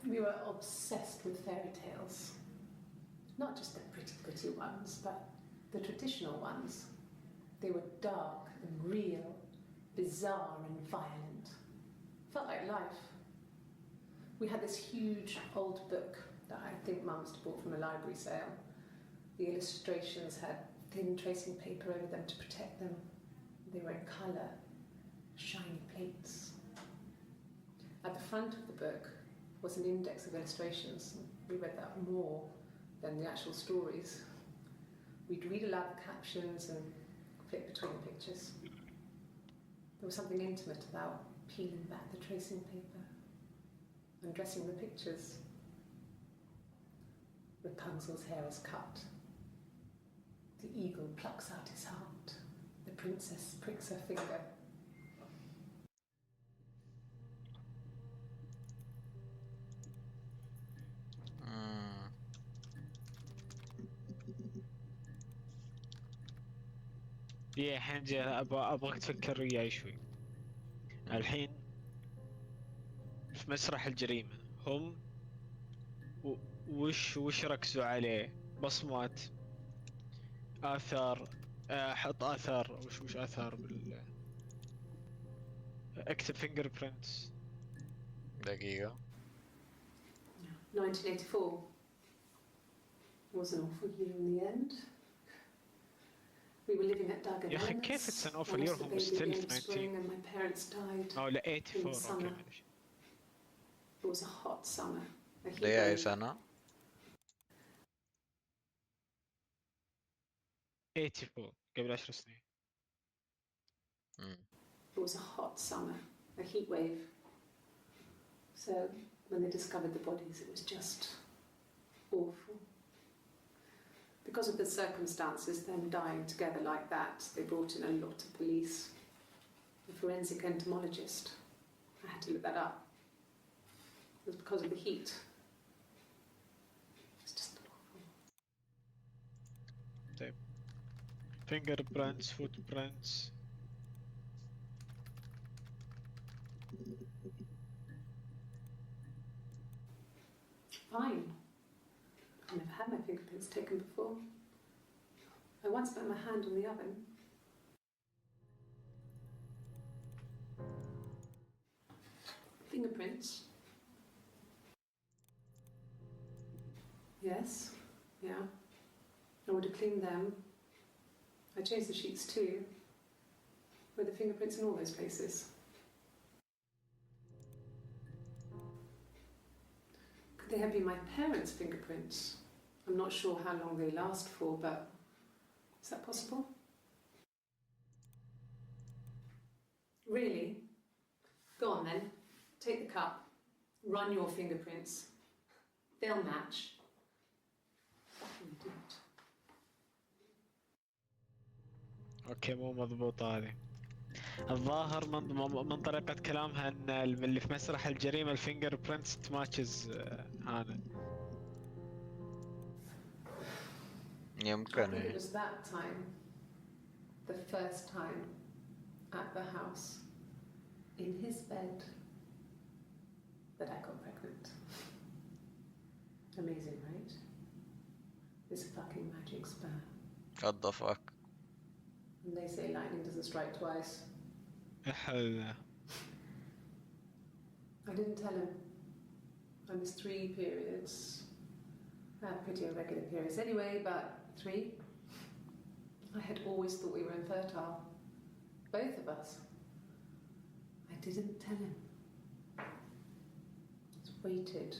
D: We were obsessed with fairy tales. Not just the pretty ones, but the traditional ones. They were dark and real, bizarre and violent. Felt like life. We had this huge old book that I think Mum must have bought from a library sale. The illustrations had thin tracing paper over them to protect them. They were in colour, shiny plates. At the front of the book was an index of illustrations. We read that more than the actual stories. We'd read aloud the captions and flip between the pictures. There was something intimate about peeling back the tracing paper, undressing the pictures. Rapunzel's hair is cut. The eagle plucks out his heart. The princess pricks her finger.
B: يا الحين ابغاك تفكر وياي شوي. الحين في مسرح الجريمة هم وش ركزوا عليه؟ بصمات، آثار. حط آثار. وش آثار اكتب فينجر برينتس.
A: دقيقة.
D: 1984 was an awful year in the end. We were living at Dagenham.
B: يا أخي كيف it's an awful year هم still في 19
D: and my parents died.
B: أو لا
D: in
B: 84.
D: summer.
B: أوكي معلش.
D: It was a hot summer. A heat
A: دقيقة أي
D: wave.
A: سنة؟
B: 84 قبل 10 سنين.
D: It was a hot summer, a heat wave. So when they discovered the bodies, it was just awful. Because of the circumstances, them dying together like that, they brought in a lot of police. A forensic entomologist. I had to look that up. It was because of the heat. It's just awful.
B: طيب fingerprints, footprints.
D: Fine. I've never had my fingerprints taken before. I once put my hand on the oven. Fingerprints. Yes, yeah. I would have cleaned them. I changed the sheets too. Were the fingerprints in all those places? They have been my parents' fingerprints. I'm not sure how long they last for, but is that possible? Really? Go on then. Take the cup. Run your fingerprints. They'll match. Fucking idiot.
B: اوكي مو مضبوطة هذه. الظاهر من طريقة كلامها ان اللي في مسرح الجريمة الفينجر برينتس تماتشز هانا.
D: I
A: يمكن
D: think it
A: إيه.
D: was that time, the first time, at the house, in his bed, that I got pregnant. Amazing, right? This fucking magic spell.
A: What the fuck.
D: And they say lightning doesn't strike twice. I didn't tell him. I missed 3 periods. I had pretty irregular periods anyway, but 3. I had always thought we were infertile. Both of us. I didn't tell him. Just waited.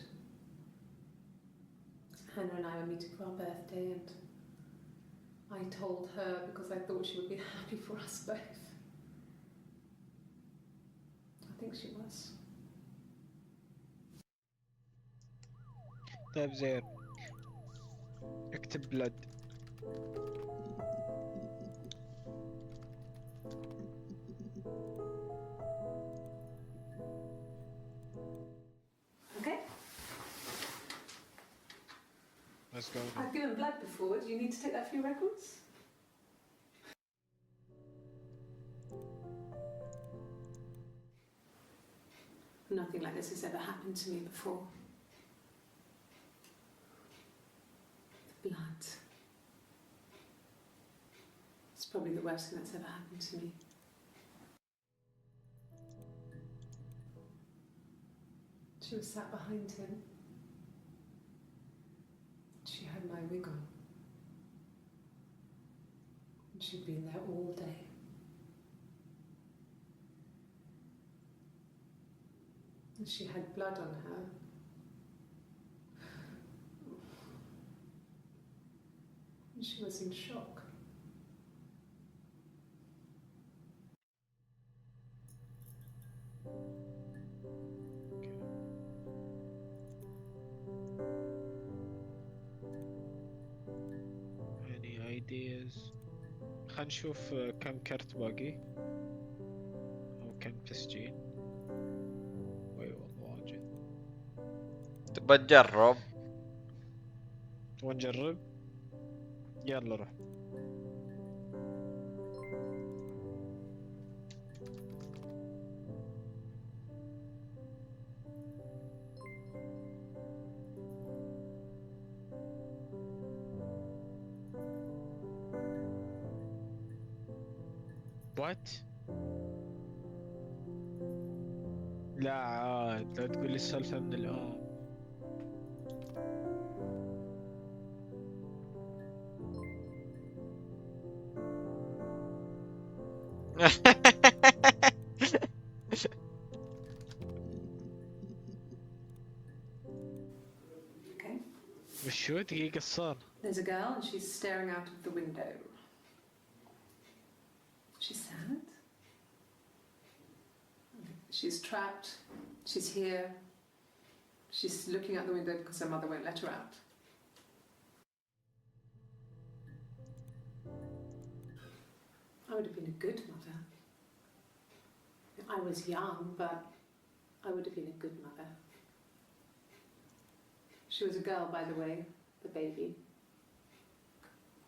D: Hannah and I were meeting for our birthday, and I told her because I thought she would be happy for us both. I think she was.
B: طيب زين. اكتب بلد.
D: Okay?
B: Let's go.
D: I've given blood before. Do you need to take that for your records? Nothing like this has ever happened to me before. The blood. It's probably the worst thing that's ever happened to me. She was sat behind him. She had my wig on. And she'd been there all day. And she had blood on her. And she was in shock.
B: Any ideas? خلينا نشوف كم كرت باقي او كم تسجيل. اي والله واجد.
A: تبى تجرب.
B: تبغى نجرب؟ يلا روح. وات؟ لا عاد لا تقول لي السالفة من الآن.
D: Okay?
B: وشو دقيقة صار؟
D: There's a girl and she's staring out of the window. She's sad. She's trapped. She's here. She's looking out the window because her mother won't let her out. I would have been a good mother. I was young, but I would have been a good mother. She was a girl, by the way, the baby.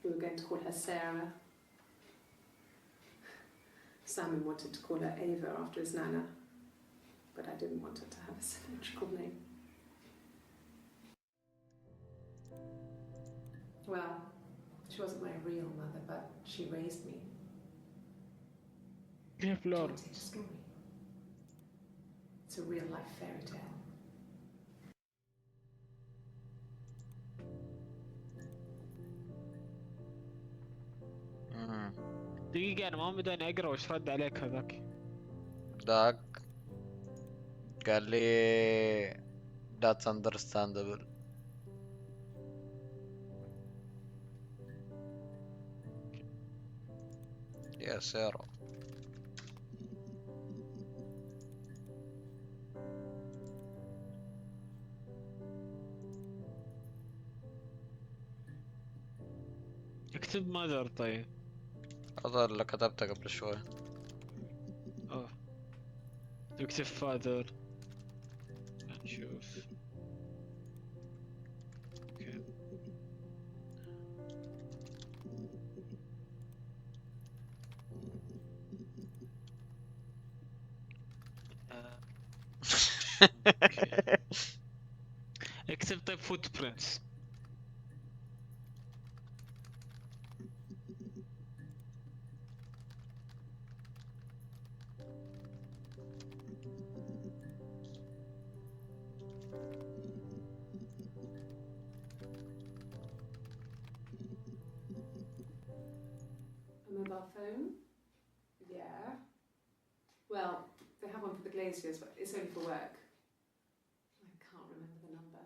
D: We were going to call her Sarah. Simon wanted to call her Ava after his nana, but I didn't want her to have a symmetrical name. Well, she wasn't my real mother, but she raised me.
B: كيف
D: Do you
B: لور؟
D: want to hear a story? It's a real life fairy tale.
B: دقيقة أنا ما مداني أقرأ وش رد عليك هذاك؟
A: داك قال لي That's understandable. يا سارة.
B: اكتب ماذر طيب.
A: هذا اللي كتبته قبل شوي.
B: اوه اكتب فاذر. نشوف. اوكي. أوكي. اكتب طيب فوت برنتس.
D: A mobile phone? Yeah. Well, they have one for the glaziers, but it's only for work. I can't remember the number.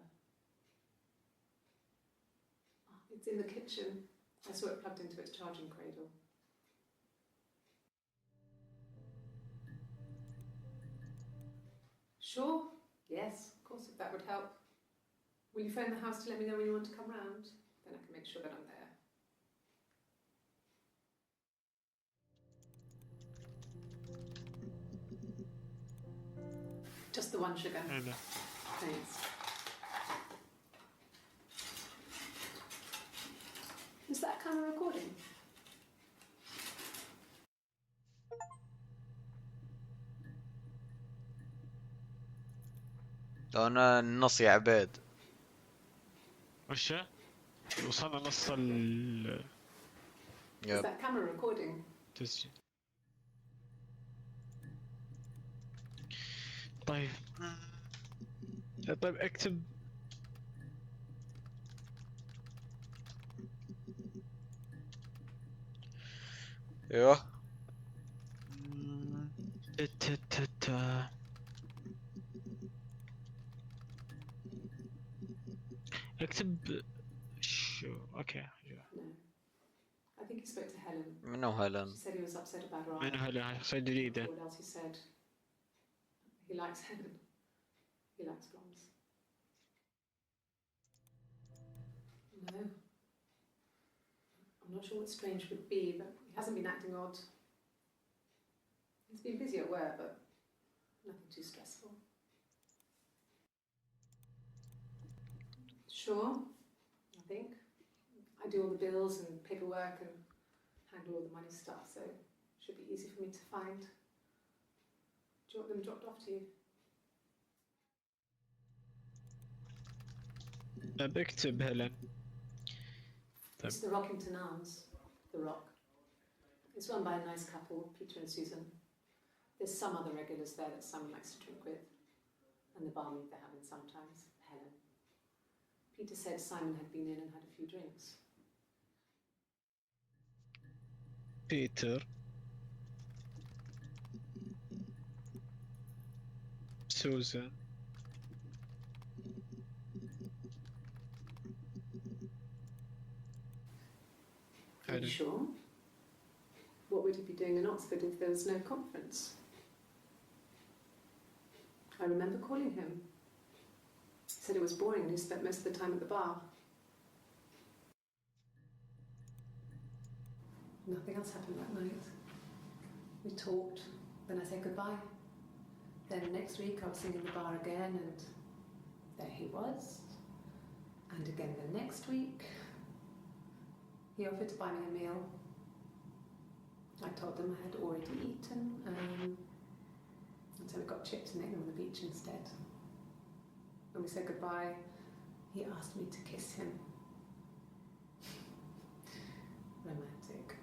D: Oh, it's in the kitchen. I saw it plugged into its charging cradle. Sure. Yes, of course, if that would help. Will you phone the house to let me know when you want to come round? Then I can make sure that I'm there. Just the one sugar.
B: حلو.
D: Thanks. Is that camera recording?
A: انا النص يا عبيد.
B: وش؟ وصلنا نص التسجيل.
D: Is
A: يب.
D: that camera recording?
B: طيب. طيب اكتب.
A: ايوه.
B: اكتب شو اوكي.
D: No. I think he spoke to Helen.
A: منو هيلن؟
D: She said he was upset about her
B: من
D: eye.
B: هلا شخصية جديدة.
D: What else he said? He likes Helen. He likes blondes. No. I'm not sure what Strange would be, but he hasn't been acting odd. He's been busy at work, but nothing too stressful. Sure, I think. I do all the bills and paperwork and handle all the money stuff, so it should be easy for me to find. Do you want them dropped off to you?
B: بكتب هيلين.
D: It's the Rockington Arms, the Rock. It's run by a nice couple, Peter and Susan. There's some other regulars there that Simon likes to drink with, and the barmaid they have in sometimes, Helen. Peter said Simon had been in and had a few drinks.
B: بيتر. سوزان.
D: Are you sure? What would he be doing in Oxford if there was no conference? I remember calling him. He said it was boring and he spent most of the time at the bar. Nothing else happened that night. We talked, then I said goodbye. Then next week I was singing the bar again and there he was. And again the next week. He offered to buy me a meal. I told him I had already eaten, and so we got chips and ate them on the beach instead. When we said goodbye, he asked me to kiss him. Romantic.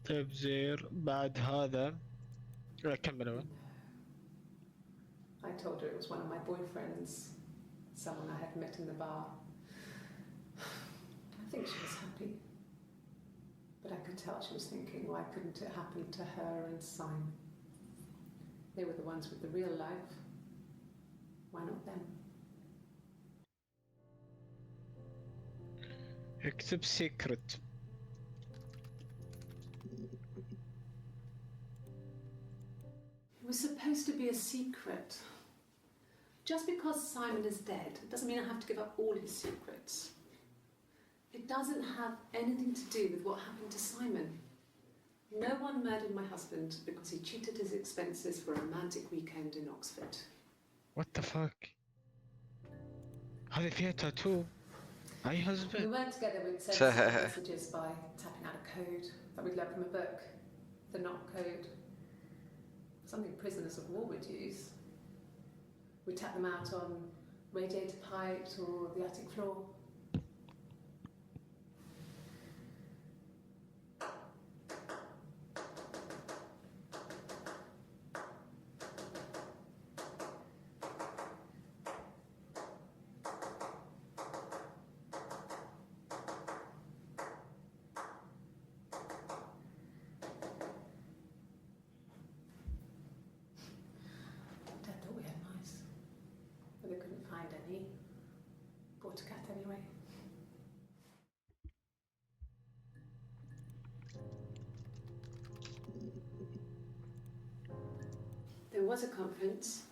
B: طيب زير بعد هذا. كمل أول.
D: I told her it was one of my boyfriends, someone I had met in the bar. I think she was happy. But I could tell she was thinking, why couldn't it happen to her and Simon? They were the ones with the real life. Why not them?
B: اكتب secret.
D: It was supposed to be a secret. Just because Simon is dead doesn't mean I have to give up all his secrets. It doesn't have anything to do with what happened to Simon. No one murdered my husband because he cheated his expenses for a romantic weekend in Oxford.
B: What the fuck? هذه فيها tattoo. I
D: We
B: husband.
D: weren't together, we'd send secret messages by tapping out a code that we'd learned from a book. The knock code. Something prisoners of war would use. We'd tap them out on radiator pipes or the attic floor. Dad thought we had mice, but they couldn't find any. Bought a cat anyway. There was a conference,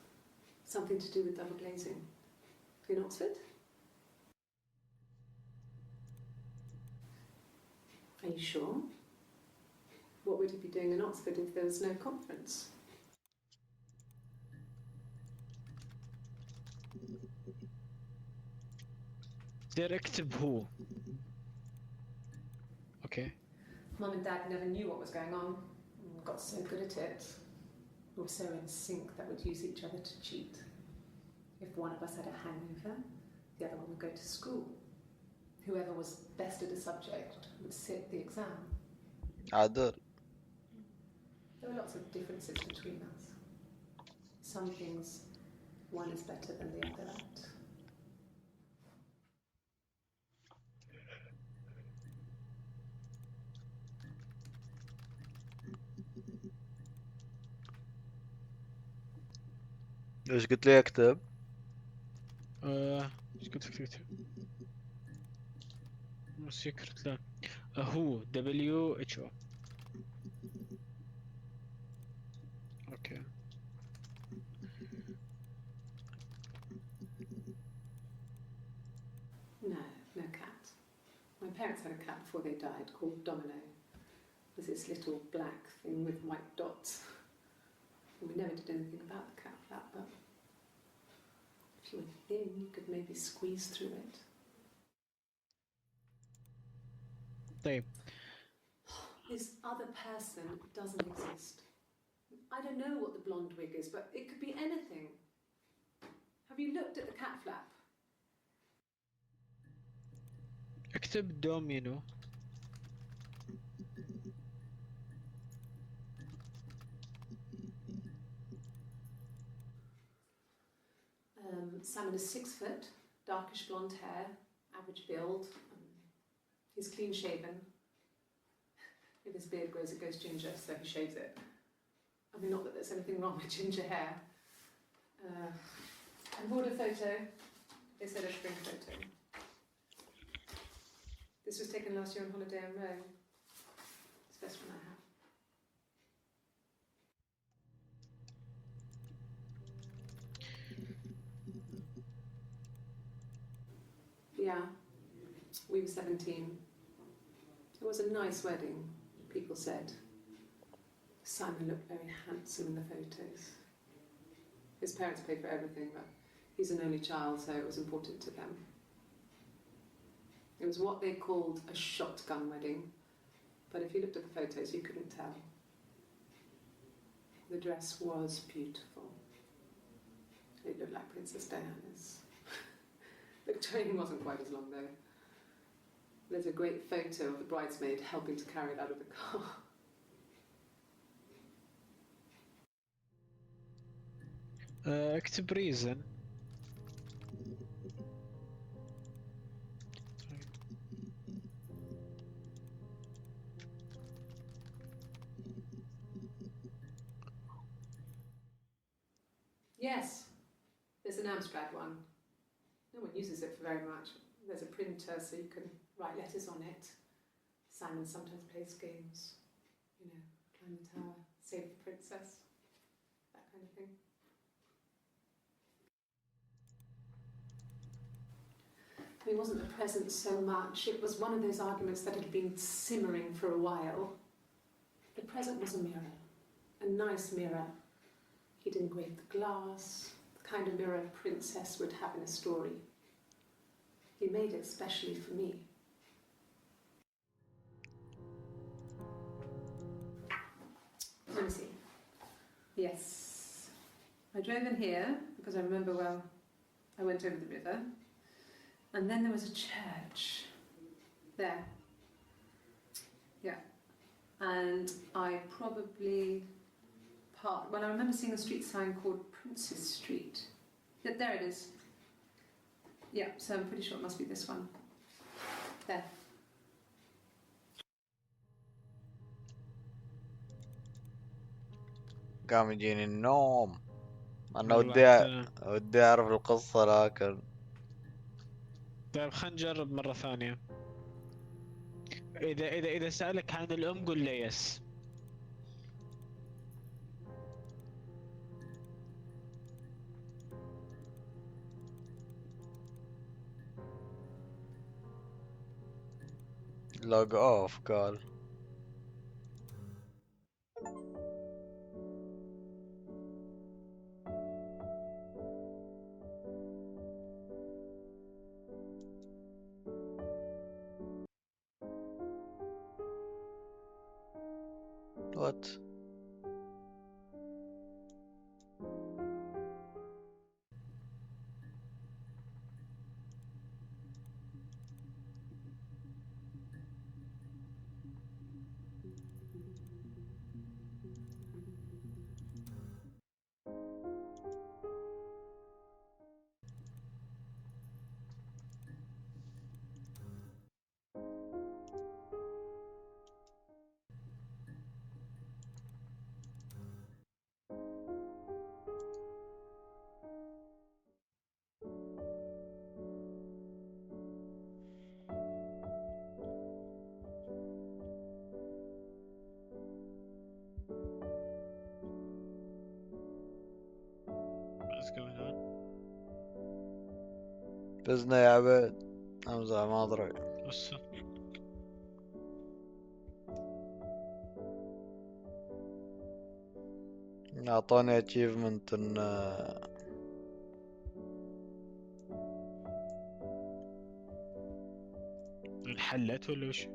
D: something to do with double glazing, in Oxford. Are you sure? What would he be doing in Oxford if there was no conference?
B: دير اكتب هو. Okay.
D: Mum and Dad never knew what was going on. Got so good at it. We were so in sync that we'd use each other to cheat. If one of us had a hangover, the other one would go to school. Whoever was best at a subject would sit the exam.
A: عدل.
D: There were lots of differences between us. Some things one is better than the other at.
A: ايش قلت لي اكتب؟
B: ايش قلت لك تكتب؟ مو secret لا. هو WHO. اوكي.
D: No, no cat. My parents had a cat before they died called Domino. It was this little black thing with white dots. And we never did anything about the cat flap, but if you were thin, you could maybe squeeze through it.
B: طيب.
D: This other person doesn't exist. I don't know what the blonde wig is, but it could be anything. Have you looked at the cat flap?
B: اكتب دومينو.
D: Simon is 6 foot, darkish blonde hair, average build. He's clean shaven. If his beard grows, it goes ginger, so he shaves it. I mean, not that there's anything wrong with ginger hair. I bought a photo. They said a spring photo. This was taken last year on holiday in Rome. It's the best one I have. Yeah, we were 17. It was a nice wedding, people said. Simon looked very handsome in the photos. His parents paid for everything, but he's an only child, so it was important to them. It was what they called a shotgun wedding, but if you looked at the photos, you couldn't tell. The dress was beautiful. It looked like Princess Diana's. The train wasn't quite as long though. There's a great photo of the bridesmaid helping to carry it out of the car.
B: اكتب reason.
D: Yes, there's an Amstrad one. No one uses it for very much. There's a printer so you can write letters on it. Simon sometimes plays games, you know, climb the tower, save the princess, that kind of thing. It wasn't the present so much, it was one of those arguments that had been simmering for a while. The present was a mirror, a nice mirror. He'd engraved the glass, the kind of mirror a princess would have in a story. He made it specially for me. Let me see. Yes. I drove in here because I remember, well, I went over the river. And then there was a church. There. Yeah. And I probably parked. Well, I remember seeing a street sign called Princess Street. There it is. Yeah, so I'm pretty sure it must be this one. There.
A: قام يجيني النوم. انا
B: والله
A: ودي اعرف القصة لكن
B: طيب خلينا نجرب مرة ثانية. إذا سألك عن الأم قل له يس.
A: log off قال. What?
B: What's going on?
A: بزنا يا عبيد. امزح ما ادري.
B: وش
A: اعطوني achievement ان
B: انحلت ولا وش؟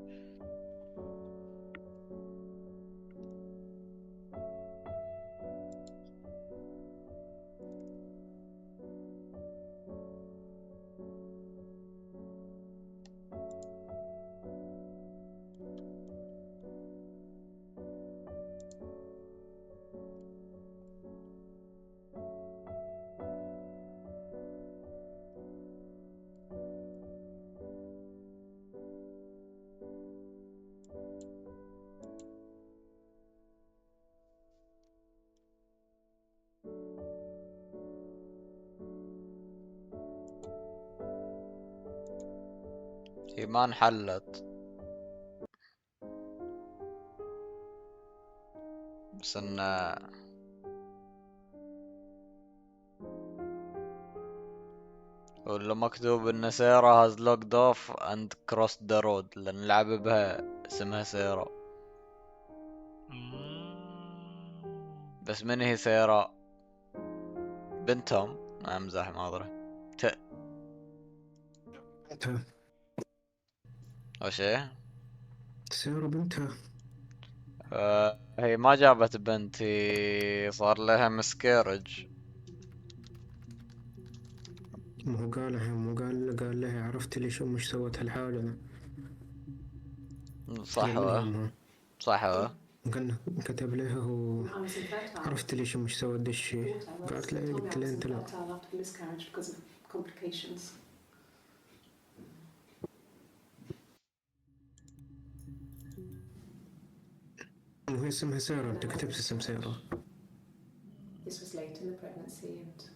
A: هي ما انحلت بس ان ولا مكتوب ان سيرا has logged off and crossed the road لان لعبة بها اسمها سيرا. بس من هي سيرا؟ بنتهم. امزح ما ادري.
F: بنتها.
A: وش هي؟
F: سيارة بنتها.
A: هي ما جابت بنت، هي صار لها مسكيرج.
F: ما هو قال لها عرفت ليش أمك سوت هالحالة.
A: صح هو
F: كتب لها هو عرفت ليش أمك سوت ذا الشيء. قالت له قلت له أنت لا. وهي اسمها سارة، أنت كتبت اسم سارة.
D: This was late in the pregnancy and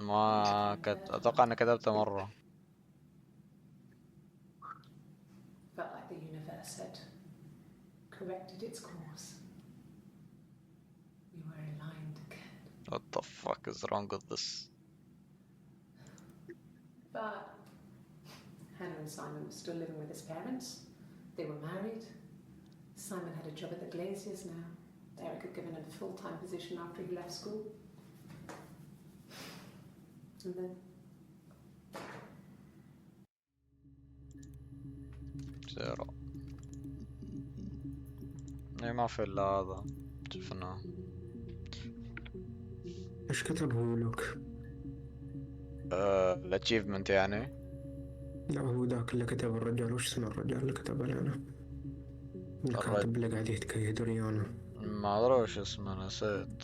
A: ما اتوقع اني كتبته مرة.
D: Felt like the universe had corrected its course. We were aligned again.
A: What the fuck is wrong with this?
D: But Hannah and Simon were still living with his parents. They were married. Simon had a job at the Glaziers now. Eric had given him a full-time position after he left school. And then
A: زيرو. اي ما في الا هذا. شفنا.
F: ايش كتبه لك؟
A: الاتشيفمنت يعني.
F: لا هو ذاك اللي كتب الرجال، وش اسم الرجال اللي كتبه لنا؟ الكاتب اللي قاعد يتكيد ريانا.
A: ما ادري وش اسمه، نسيت.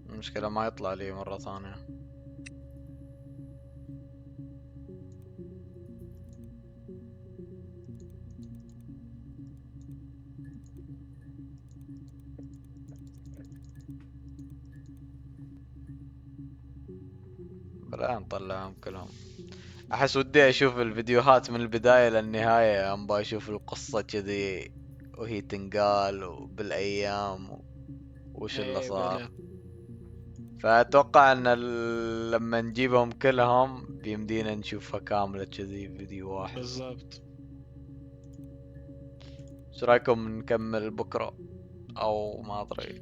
A: المشكلة ما يطلع لي مرة ثانية. بلا نطلعهم كلهم. احس ودي اشوف الفيديوهات من البداية للنهاية، ابغى اشوف القصة كذي وهي تنقال وبالايام وش اللي
B: إيه
A: صار.
B: بلى.
A: فاتوقع ان لما نجيبهم كلهم بيمدينا نشوفها كاملة كذي فيديو واحد.
B: بالضبط.
A: ايش رايكم نكمل بكرة او ما ادري؟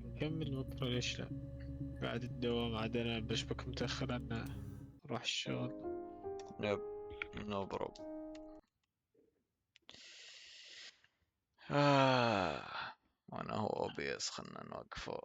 B: نكمل بكرة ليش لا؟ بعد الدوام عاد أنا بشبك متأخر أنا أروح الشغل.
A: يب نو برو. وانا هو OBS خلنا نوقفه.